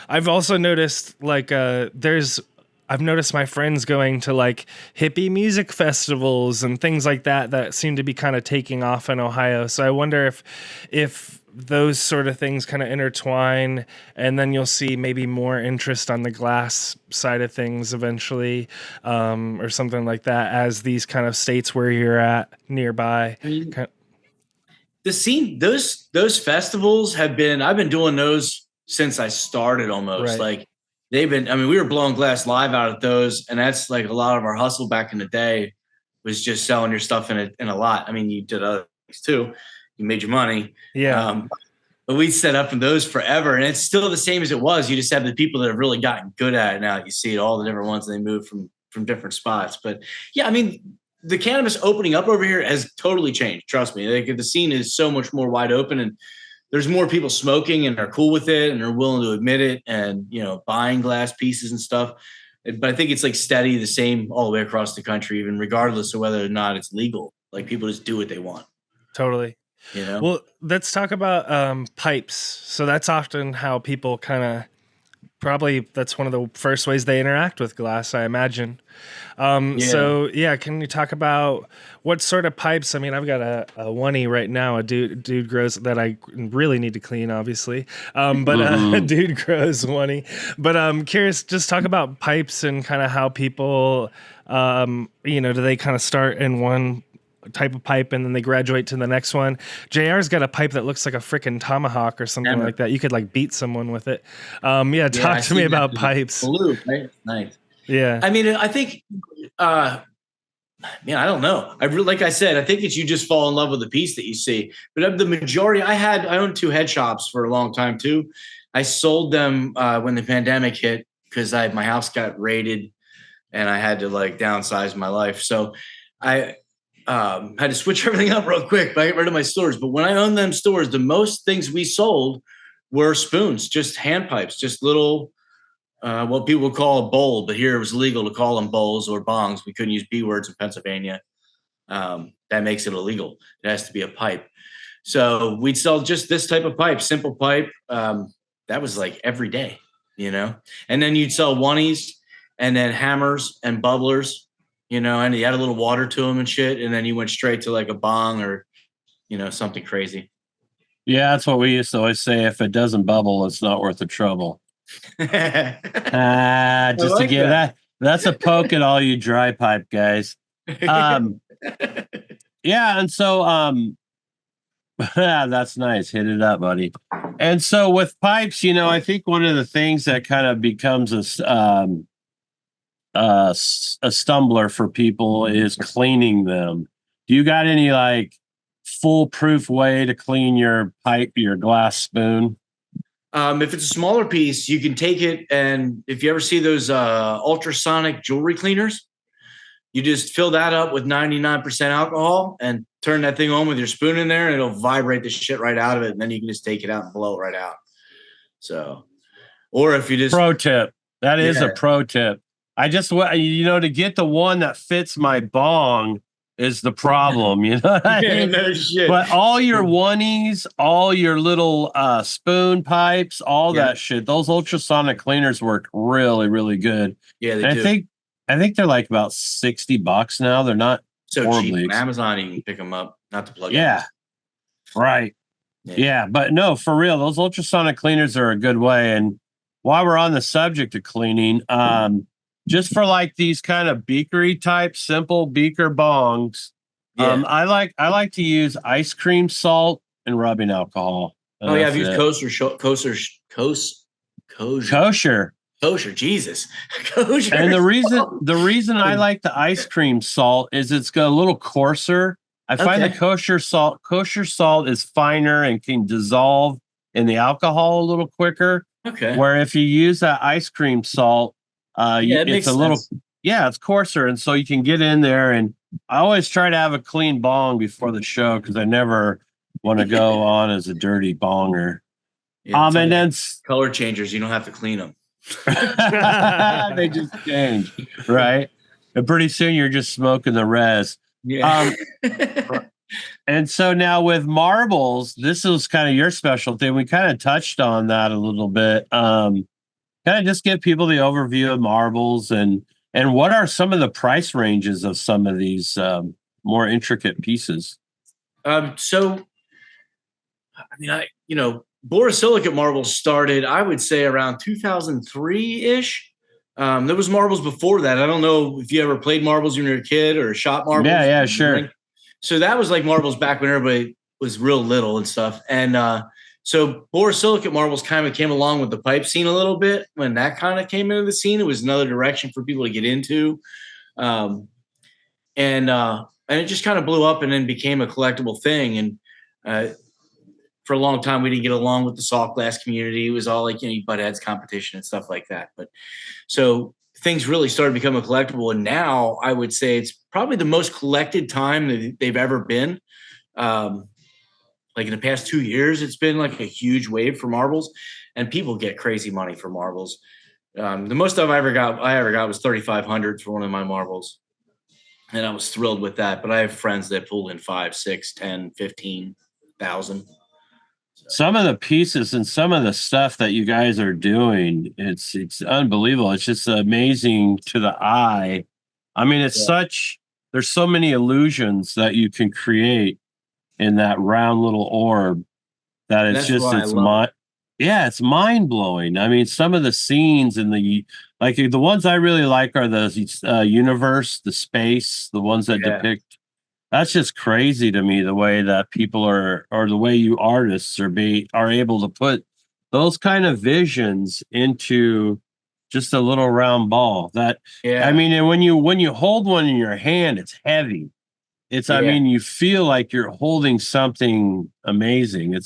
I've also noticed like I've noticed my friends going to like hippie music festivals and things like that seem to be kind of taking off in Ohio. So I wonder if those sort of things kind of intertwine, and then you'll see maybe more interest on the glass side of things eventually, or something like that, as these kind of states where you're at nearby. I mean, the scene, those festivals have been, I've been doing those since I started almost. Right. Like they've been, I mean, we were blowing glass live out at those, and that's like a lot of our hustle back in the day was just selling your stuff in a lot. I mean, you did other things too. You made your money. Yeah. But we set up in those forever, and it's still the same as it was. You just have the people that have really gotten good at it now. You see it, all the different ones, and they move from different spots. But yeah, I mean, the cannabis opening up over here has totally changed. Trust me. Like, the scene is so much more wide open, and there's more people smoking and are cool with it and are willing to admit it, and, you know, buying glass pieces and stuff. But I think it's like steady, the same all the way across the country, even regardless of whether or not it's legal. Like, people just do what they want. Totally. You know? Well, let's talk about pipes. So that's often how people probably that's one of the first ways they interact with glass, I imagine. So yeah, can you talk about what sort of pipes? I mean, I've got a oney right now. A dude grows that I really need to clean, obviously. But a dude grows oney. But I'm curious, just talk about pipes and kind of how people, you know, do they kind of start in one type of pipe and then they graduate to the next one? JR's got a pipe that looks like a freaking tomahawk or something like that. You could like beat someone with it. Talk to me about pipes. Blue, right? Nice. Yeah. I mean, I think, I don't know. Like I said, I think it's, you just fall in love with the piece that you see. But of the majority, I owned 2 head shops for a long time too. I sold them when the pandemic hit because my house got raided and I had to like downsize my life. So I had to switch everything up real quick. I got rid of my stores. But when I owned them stores, the most things we sold were spoons, just hand pipes, just little, what people would call a bowl, but here it was legal to call them bowls or bongs. We couldn't use B words in Pennsylvania. That makes it illegal. It has to be a pipe. So we'd sell just this type of pipe, simple pipe. That was like every day, you know? And then you'd sell oneies and then hammers and bubblers, you know, and you add a little water to them and shit. And then you went straight to like a bong or, you know, something crazy. Yeah, that's what we used to always say. If it doesn't bubble, it's not worth the trouble. Just to give that's a poke at all you dry pipe guys. Yeah, and so that's nice. Hit it up, buddy. And so with pipes, you know, I think one of the things that kind of becomes a stumbler for people is cleaning them. Do you got any like foolproof way to clean your pipe, your glass spoon? If it's a smaller piece, you can take it, and if you ever see those ultrasonic jewelry cleaners, you just fill that up with 99% alcohol and turn that thing on with your spoon in there, and it'll vibrate the shit right out of it, and then you can just take it out and blow it right out. So, or if you just... Pro tip. That is a pro tip. I just, you know, to get the one that fits my bong is the problem, you know what I mean? No shit. But all your oneies, all your little spoon pipes, all that shit, those ultrasonic cleaners work really, really good. Yeah, they do. I think they're like about $60 now. They're not so horribly cheap. On Amazon, you can pick them up, not to plug in. Yeah, right. Yeah, but no, for real, those ultrasonic cleaners are a good way. And while we're on the subject of cleaning, just for like these kind of beakery type, simple beaker bongs, I like to use ice cream salt and rubbing alcohol. Oh yeah, I've used kosher. Jesus, kosher. And the reason I like the ice cream salt is it's got a little coarser. I find the kosher salt is finer and can dissolve in the alcohol a little quicker. Okay. Where if you use that ice cream salt, it's a little, it's coarser, and so you can get in there. And I always try to have a clean bong before the show because I never want to go on as a dirty bonger. Yeah, and then color changers, you don't have to clean them. They just change, right? And pretty soon you're just smoking the res. Yeah. And so now with marbles, this is kind of your special thing. We kind of touched on that a little bit. Kind of just give people the overview of marbles and what are some of the price ranges of some of these more intricate pieces? So I mean, borosilicate marbles started, I would say, around 2003-ish. There was marbles before that. I don't know if you ever played marbles when you were a kid or shot marbles. Yeah, sure. So that was like marbles back when everybody was real little and stuff. And so borosilicate marbles kind of came along with the pipe scene a little bit. When that kind of came into the scene, it was another direction for people to get into. And it just kind of blew up and then became a collectible thing. And for a long time, we didn't get along with the soft glass community. It was all like, you butt heads competition and stuff like that. But so things really started becoming collectible. And now I would say it's probably the most collected time that they've ever been. Like in the past 2 years, it's been like a huge wave for marbles, and people get crazy money for marbles. The most stuff I ever got was $3,500 for one of my marbles. And I was thrilled with that. But I have friends that pulled in 5, 6, 10, 15,000. Some of the pieces and some of the stuff that you guys are doing, it's unbelievable. It's just amazing to the eye. I mean, there's so many illusions that you can create in that round little orb that it's mind blowing. I mean, some of the scenes in the ones I really like are the universe, the space, the ones that depict. That's just crazy to me, the way that people or the way you artists are able to put those kind of visions into just a little round ball. I mean, and when you hold one in your hand, it's heavy. I mean, you feel like you're holding something amazing.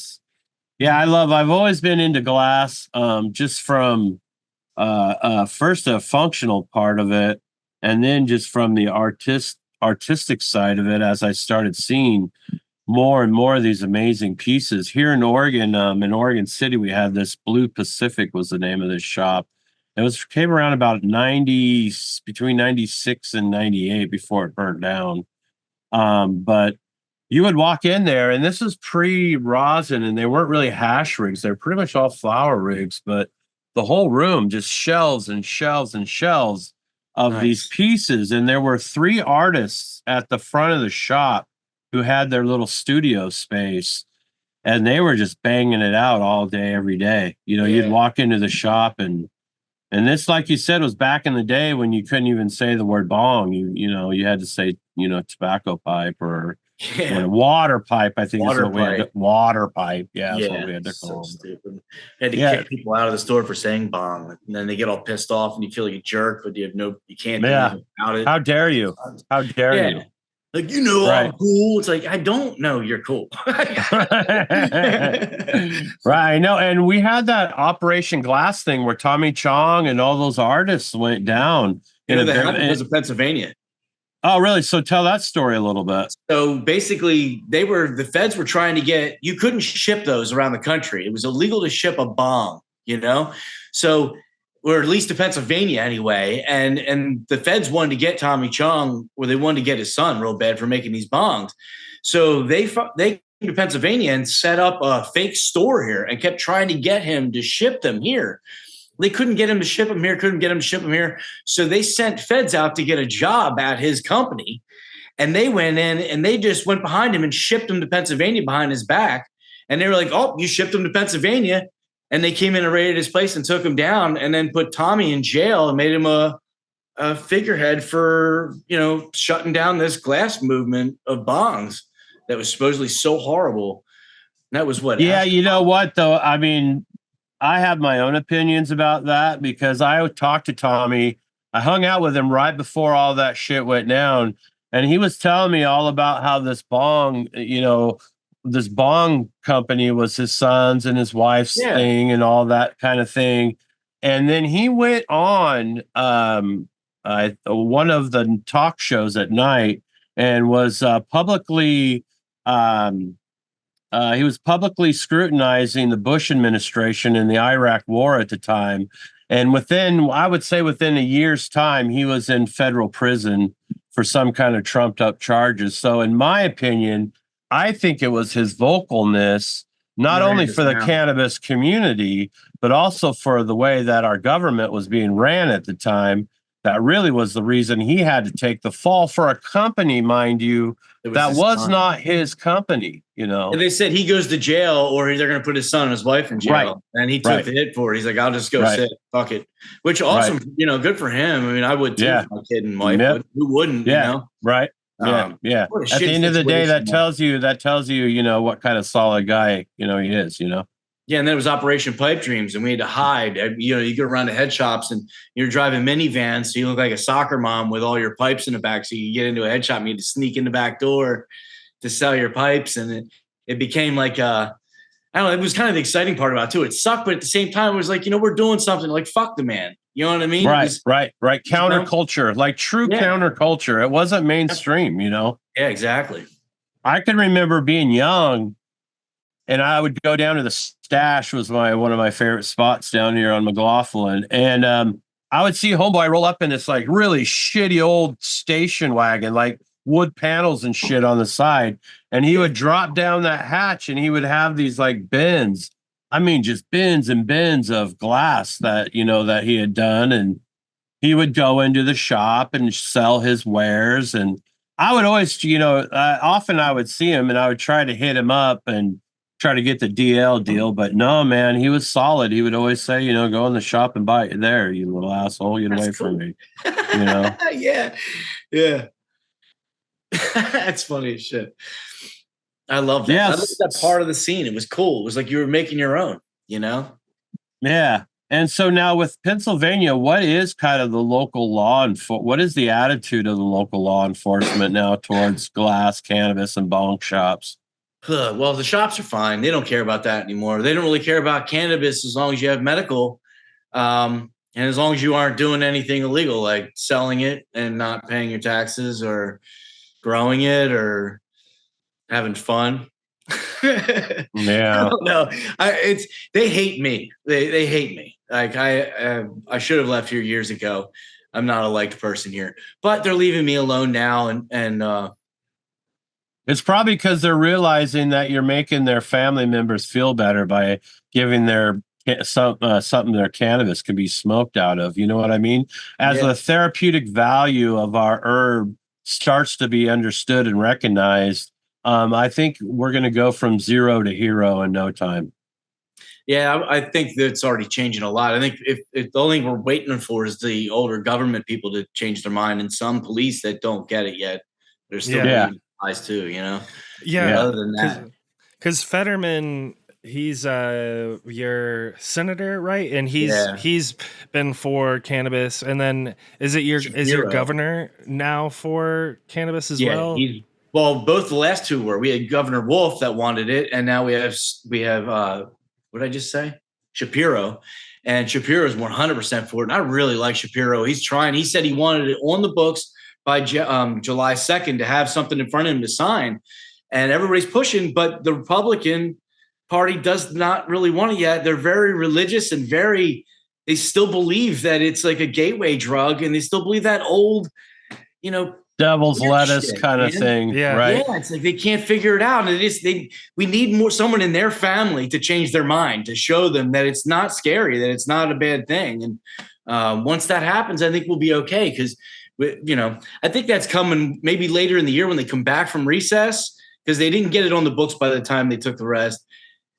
I've always been into glass, just from first a functional part of it, and then just from the artistic side of it, as I started seeing more and more of these amazing pieces here in Oregon. In Oregon City, we had this Blue Pacific was the name of this shop. Came around about between 96 and 98 before it burnt down. But you would walk in there, and this is pre-rosin, and they weren't really hash rigs. They're pretty much all flower rigs, but the whole room just shelves and shelves and shelves of these pieces. And there were 3 artists at the front of the shop who had their little studio space, and they were just banging it out all day, every day. You'd walk into the shop, and this, like you said, was back in the day when you couldn't even say the word bong. You had to say, tobacco pipe or water pipe, I think is what we had. Water pipe. Yeah, that's what we had to call them. Stupid. Had to kick people out of the store for saying bong. And then they get all pissed off and you feel like a jerk, but you can't do anything about it. How dare you? How dare you? Like, I'm cool. It's like, I don't know you're cool. Right. No, and we had that Operation Glass thing where Tommy Chong and all those artists went down. That happened was in Pennsylvania. Oh, really? So tell that story a little bit. So basically, the feds were trying to you couldn't ship those around the country. It was illegal to ship a bong, So, or at least to Pennsylvania anyway. And the feds wanted to get Tommy Chong, or they wanted to get his son real bad for making these bongs. So they came to Pennsylvania and set up a fake store here and kept trying to get him to ship them here. They couldn't get him to ship them here, So they sent feds out to get a job at his company. And they went in and they just went behind him and shipped him to Pennsylvania behind his back. And they were like, oh, you shipped him to Pennsylvania. And they came in and raided his place and took him down and then put Tommy in jail and made him a figurehead for, shutting down this glass movement of bongs that was supposedly so horrible. And that was what? Yeah, you know what, though? I mean, I have my own opinions about that because I talked to Tommy. I hung out with him right before all that shit went down. And he was telling me all about how this bong, this bong company was his son's and his wife's thing and all that kind of thing. And then he went on one of the talk shows at night and was publicly he was publicly scrutinizing the Bush administration and the Iraq war at the time. And I would say within a year's time, he was in federal prison for some kind of trumped up charges. So in my opinion, I think it was his vocalness, not only for the cannabis community, but also for the way that our government was being ran at the time, that really was the reason he had to take the fall for a company, mind you, that was not his company, you know. And they said he goes to jail or they're going to put his son and his wife in jail. Right. And he took the hit for it. He's like, I'll just go sit. Fuck it. Which awesome, you know, good for him. I mean, I would too for my kid and wife. But who wouldn't, you know? Right. Yeah. At the end of the day, that tells you, you know, what kind of solid guy, you know, he is, you know. Yeah, and then it was Operation Pipe Dreams, and we had to hide. You know, you go around to head shops, and you're driving minivans, so you look like a soccer mom with all your pipes in the back. So you get into a head shop, and you had to sneak in the back door to sell your pipes, and it became like I don't know. It was kind of the exciting part about it too. It sucked, but at the same time, it was like, you know, we're doing something. Like, fuck the man. You know what I mean? Right. Counterculture, like true counterculture. It wasn't mainstream, you know. Yeah, exactly. I can remember being young. And I would go down to the Stash, was one of my favorite spots down here on McLaughlin. And I would see homeboy roll up in this like really shitty old station wagon, like wood panels and shit on the side. And he would drop down that hatch and he would have these like bins. I mean, just bins and bins of glass that, you know, that he had done. And he would go into the shop and sell his wares. And I would always, you know, often I would see him and I would try to hit him up and try to get the DL deal, but no, man, he was solid. He would always say, you know, go in the shop and buy it there, you little asshole, get away from me. You know? Yeah. That's funny as shit. I love that. Yes. I loved that part of the scene. It was cool. It was like you were making your own, you know? Yeah. And so now with Pennsylvania, what is kind of the local what is the attitude of the local law enforcement now towards glass, cannabis, and bong shops? Well, the shops are fine. They don't care about that anymore. They don't really care about cannabis as long as you have medical. And as long as you aren't doing anything illegal, like selling it and not paying your taxes or growing it or having fun. Yeah. No, they hate me. They hate me. Like I should have left here years ago. I'm not a liked person here, but they're leaving me alone now. And it's probably because they're realizing that you're making their family members feel better by giving their something their cannabis can be smoked out of. You know what I mean? As the therapeutic value of our herb starts to be understood and recognized, I think we're going to go from zero to hero in no time. Yeah, I think that's already changing a lot. I think if the only thing we're waiting for is the older government people to change their mind, and some police that don't get it yet. They're still eyes too, you know. Other than that, because Fetterman, he's your senator, right? And he's been for cannabis, and then is your governor now for cannabis as well? Well, both the last two were. We had Governor Wolf that wanted it, and now we have what did I just say? Shapiro, and Shapiro is 100% for it. And I really like Shapiro. He's trying. He said he wanted it on the books by July 2nd to have something in front of him to sign, and everybody's pushing, but the Republican Party does not really want it yet. They're very religious and they still believe that it's like a gateway drug, and they still believe that old, you know, devil's lettuce kind of thing. Right. Yeah. It's like they can't figure it out. And we need someone in their family to change their mind, to show them that it's not scary, that it's not a bad thing. And once that happens, I think we'll be okay. Cause you know, I think that's coming maybe later in the year when they come back from recess, because they didn't get it on the books by the time they took the rest.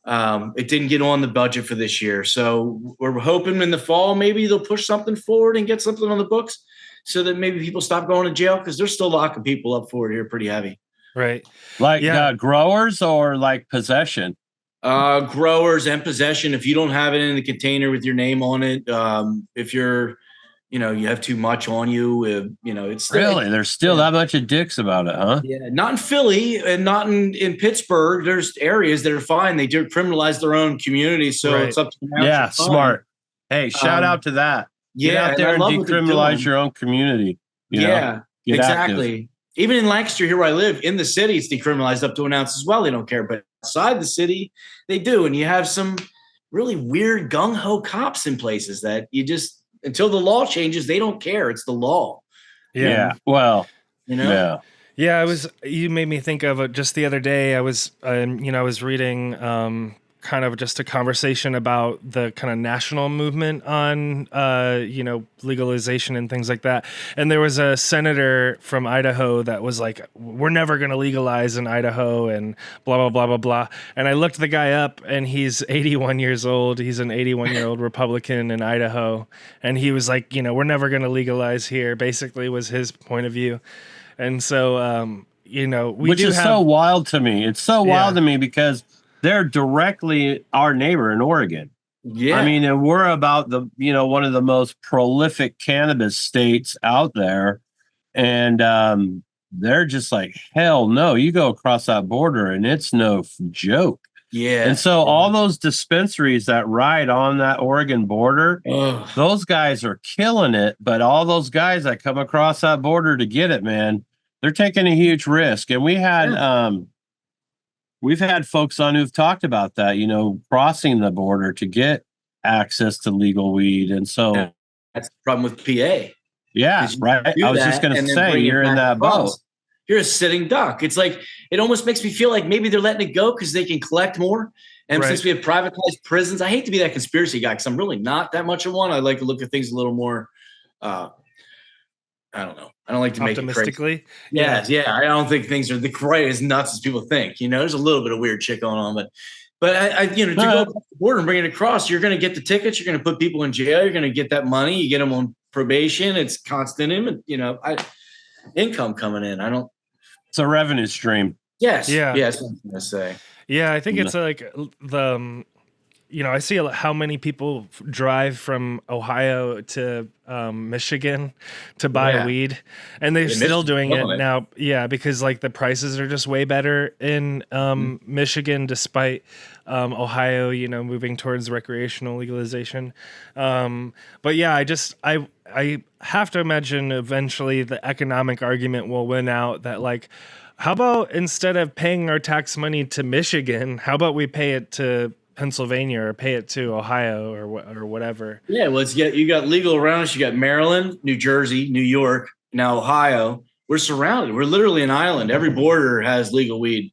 It didn't get on the budget for this year. So we're hoping in the fall, maybe they'll push something forward and get something on the books so that maybe people stop going to jail, because they're still locking people up for it here pretty heavy. Right. Like growers or like possession? Growers and possession. If you don't have it in the container with your name on it, if you're, you know, you have too much on you, you know, it's really, there's still that much of dicks about it, huh? Yeah. Not in Philly and not in Pittsburgh. There's areas that are fine. They do criminalize their own community. So it's up to them. Yeah. Smart. Hey, shout out to that. Get out there and decriminalize your own community. You know? Exactly. Active. Even in Lancaster, here where I live, in the city, it's decriminalized up to an ounce as well. They don't care. But outside the city, they do. And you have some really weird gung-ho cops in places that you just, until the law changes, they don't care. It's the law. Yeah. Well, you know? Yeah. You made me think of it just the other day. I was reading kind of just a conversation about the kind of national movement on, legalization and things like that. And there was a senator from Idaho that was like, we're never going to legalize in Idaho and blah, blah, blah, blah, blah. And I looked the guy up and he's 81 years old. He's an 81-year-old Republican in Idaho. And he was like, we're never going to legalize here, basically was his point of view. And so, which is so wild to me. It's so wild to me because they're directly our neighbor in Oregon. Yeah. I mean, and we're about one of the most prolific cannabis states out there. And they're just like, hell no, you go across that border and it's no joke. Yeah. And so all those dispensaries that ride on that Oregon border, those guys are killing it. But all those guys that come across that border to get it, man, they're taking a huge risk. And we had we've had folks on who've talked about that, crossing the border to get access to legal weed. And so that's the problem with PA. Yeah, right. I was just going to say, you're in that boat. You're a sitting duck. It's like, it almost makes me feel like maybe they're letting it go because they can collect more. And since we have privatized prisons, I hate to be that conspiracy guy because I'm really not that much of one. I like to look at things a little more, I don't know. I don't like to make it optimistically. Yeah. I don't think things are quite as nuts as people think. There's a little bit of weird shit going on, but I to go across the border and bring it across, you're going to get the tickets. You're going to put people in jail. You're going to get that money. You get them on probation. It's constant, income coming in. It's a revenue stream. Yes. Yeah. Yeah. That's what I'm going to say. Yeah. I think it's like the, I see how many people drive from Ohio to Michigan to buy weed, and they're still doing it now. Yeah, because like the prices are just way better in Michigan, despite Ohio, moving towards recreational legalization. But yeah, I have to imagine eventually the economic argument will win out that like, how about instead of paying our tax money to Michigan, how about we pay it to Pennsylvania or pay it to Ohio or whatever. Yeah, well, you got legal around us. You got Maryland, New Jersey, New York, now Ohio. We're surrounded. We're literally an island. Every border has legal weed.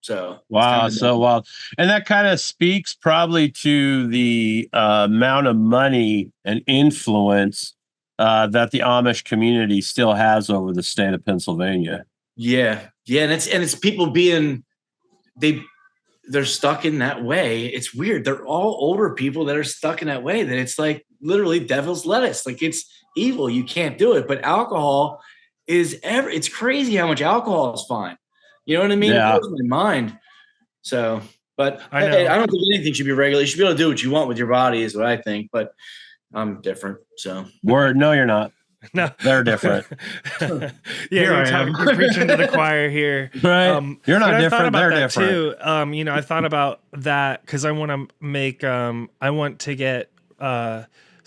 So wow, so wild. And that kind of speaks probably to the amount of money and influence that the Amish community still has over the state of Pennsylvania. Yeah, and it's people they're stuck in that way. It's weird. They're all older people that are stuck in that way that it's like literally devil's lettuce. Like it's evil. You can't do it. But alcohol it's crazy how much alcohol is fine. You know what I mean? Yeah. It blows my mind. So, but I don't think anything should be regular. You should be able to do what you want with your body is what I think, but I'm different. So no, you're not. No, they're different. Yeah, you're preaching to the choir here. Right. You're not different. They're different too. I thought about that because I want to make. I want to get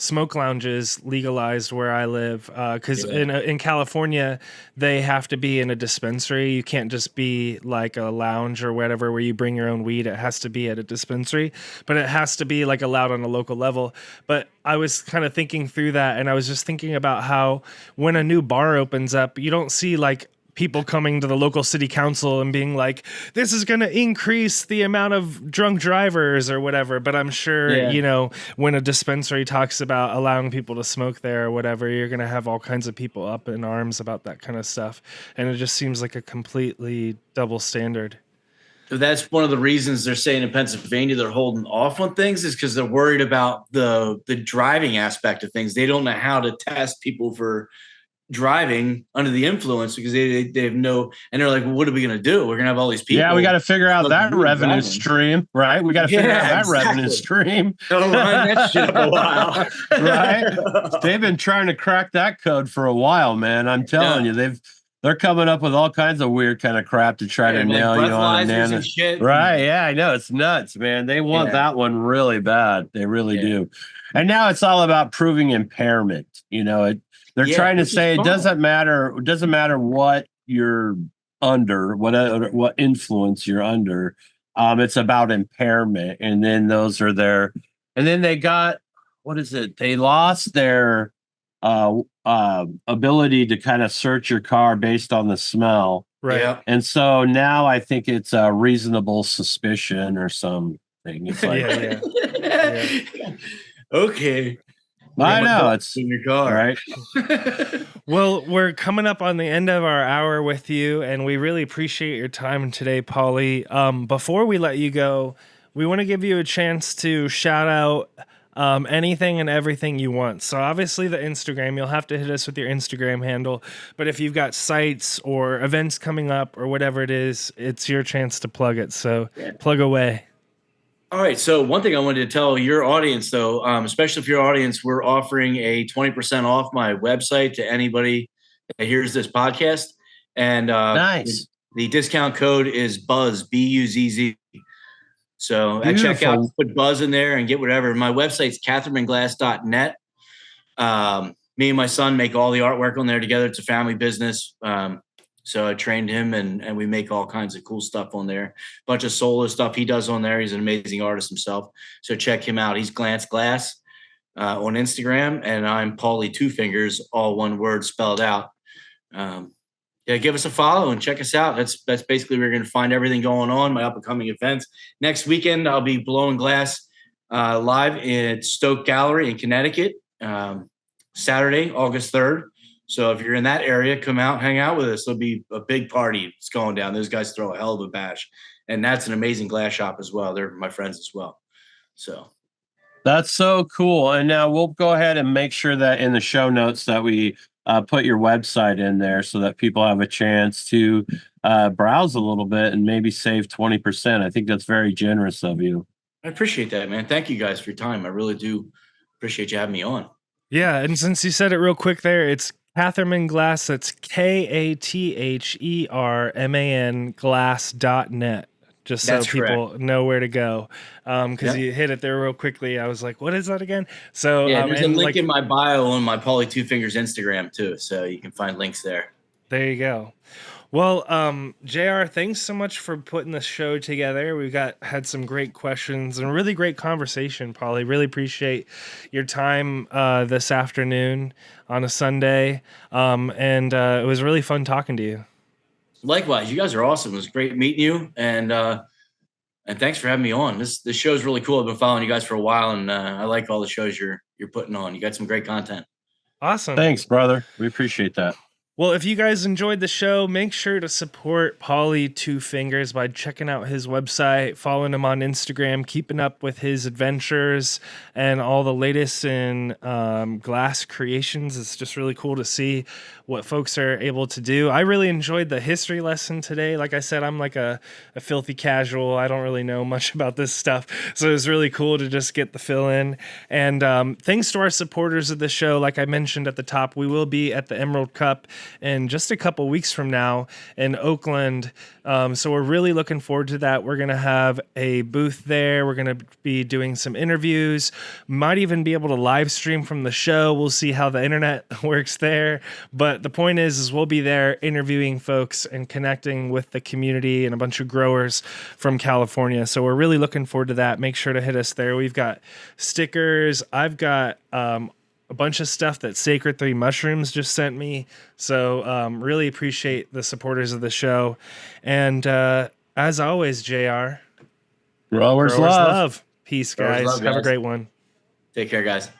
smoke lounges legalized where I live. Because in California, they have to be in a dispensary. You can't just be like a lounge or whatever where you bring your own weed. It has to be at a dispensary, but it has to be like allowed on a local level. But I was kind of thinking through that, and I was just thinking about how when a new bar opens up, you don't see like people coming to the local city council and being like, this is going to increase the amount of drunk drivers or whatever. But I'm sure, when a dispensary talks about allowing people to smoke there or whatever, you're going to have all kinds of people up in arms about that kind of stuff. And it just seems like a completely double standard. That's one of the reasons they're saying in Pennsylvania they're holding off on things is because they're worried about the driving aspect of things. They don't know how to test people for driving under the influence because they have no, and they're like, well, what are we going to do? We're going to have all these people. Yeah, we got to figure out that revenue stream, right? We got to figure out that revenue stream. Don't line that shit up a while. Right? They've been trying to crack that code for a while, man. I'm telling you, they're coming up with all kinds of weird kind of crap to try to nail you on a nano. Right? Yeah, I know, it's nuts, man. They want that one really bad. They really do. And now it's all about proving impairment. They're trying to say it doesn't matter. It doesn't matter what you're under, what influence you're under. It's about impairment, and then those are their. And then they got what is it? They lost their ability to kind of search your car based on the smell, right? Yeah. And so now I think it's a reasonable suspicion or something thing. It's like, Yeah. Okay. I know it's in your all car. right. Well, we're coming up on the end of our hour with you, and we really appreciate your time today, Paulie. Before we let you go, we want to give you a chance to shout out anything and everything you want. So obviously the Instagram, you'll have to hit us with your Instagram handle. But if you've got sites or events coming up or whatever it is, it's your chance to plug it. So plug away. All right. So one thing I wanted to tell your audience, though, especially for your audience, we're offering a 20% off my website to anybody that hears this podcast. And Nice. the discount code is BUZZ, BUZZ. So at checkout, put BUZZ in there and get whatever. My website's KathermanGlass.net. Me and my son make all the artwork on there together. It's a family business. So I trained him and we make all kinds of cool stuff on there. Bunch of solo stuff he does on there. He's an amazing artist himself. So check him out. He's Glance Glass on Instagram, and I'm Paulie Two Fingers, all one word spelled out. Give us a follow and check us out. That's basically where you're going to find everything going on, my up and coming events. Next weekend, I'll be blowing glass live at Stoke Gallery in Connecticut, Saturday, August 3rd. So if you're in that area, come out, hang out with us. There'll be a big party that's going down. Those guys throw a hell of a bash. And that's an amazing glass shop as well. They're my friends as well. So that's so cool. And now we'll go ahead and make sure that in the show notes that we put your website in there so that people have a chance to browse a little bit and maybe save 20%. I think that's very generous of you. I appreciate that, man. Thank you guys for your time. I really do appreciate you having me on. Yeah. And since you said it real quick there, it's Katherman Glass. That's KATHERMAN glass.net. Just so people know where to go. Because you hit it there real quickly. I was like, what is that again? So there's a link in my bio on my Paulie Two Fingers Instagram too. So you can find links there. There you go. Well, JR, thanks so much for putting this show together. We've had some great questions and really great conversation, Paulie. Really appreciate your time this afternoon on a Sunday. And it was really fun talking to you. Likewise, you guys are awesome. It was great meeting you, and thanks for having me on. This show is really cool. I've been following you guys for a while, and I like all the shows you're putting on. You got some great content. Awesome. Thanks, brother. We appreciate that. Well, if you guys enjoyed the show, make sure to support Paulie Two Fingers by checking out his website, following him on Instagram, keeping up with his adventures and all the latest in glass creations. It's just really cool to see what folks are able to do. I really enjoyed the history lesson today. Like I said, I'm like a filthy casual. I don't really know much about this stuff. So it was really cool to just get the fill in. And thanks to our supporters of the show. Like I mentioned at the top, we will be at the Emerald Cup in just a couple weeks from now in Oakland. So we're really looking forward to that. We're going to have a booth there. We're going to be doing some interviews. Might even be able to live stream from the show. We'll see how the internet works there. But the point is we'll be there interviewing folks and connecting with the community and a bunch of growers from California. So we're really looking forward to that. Make sure to hit us there. We've got stickers. I've got a bunch of stuff that SacredThreeMushrooms just sent me. So really appreciate the supporters of the show. And as always, JR, Growers love. Peace, guys. Love, Have a great one. Take care, guys.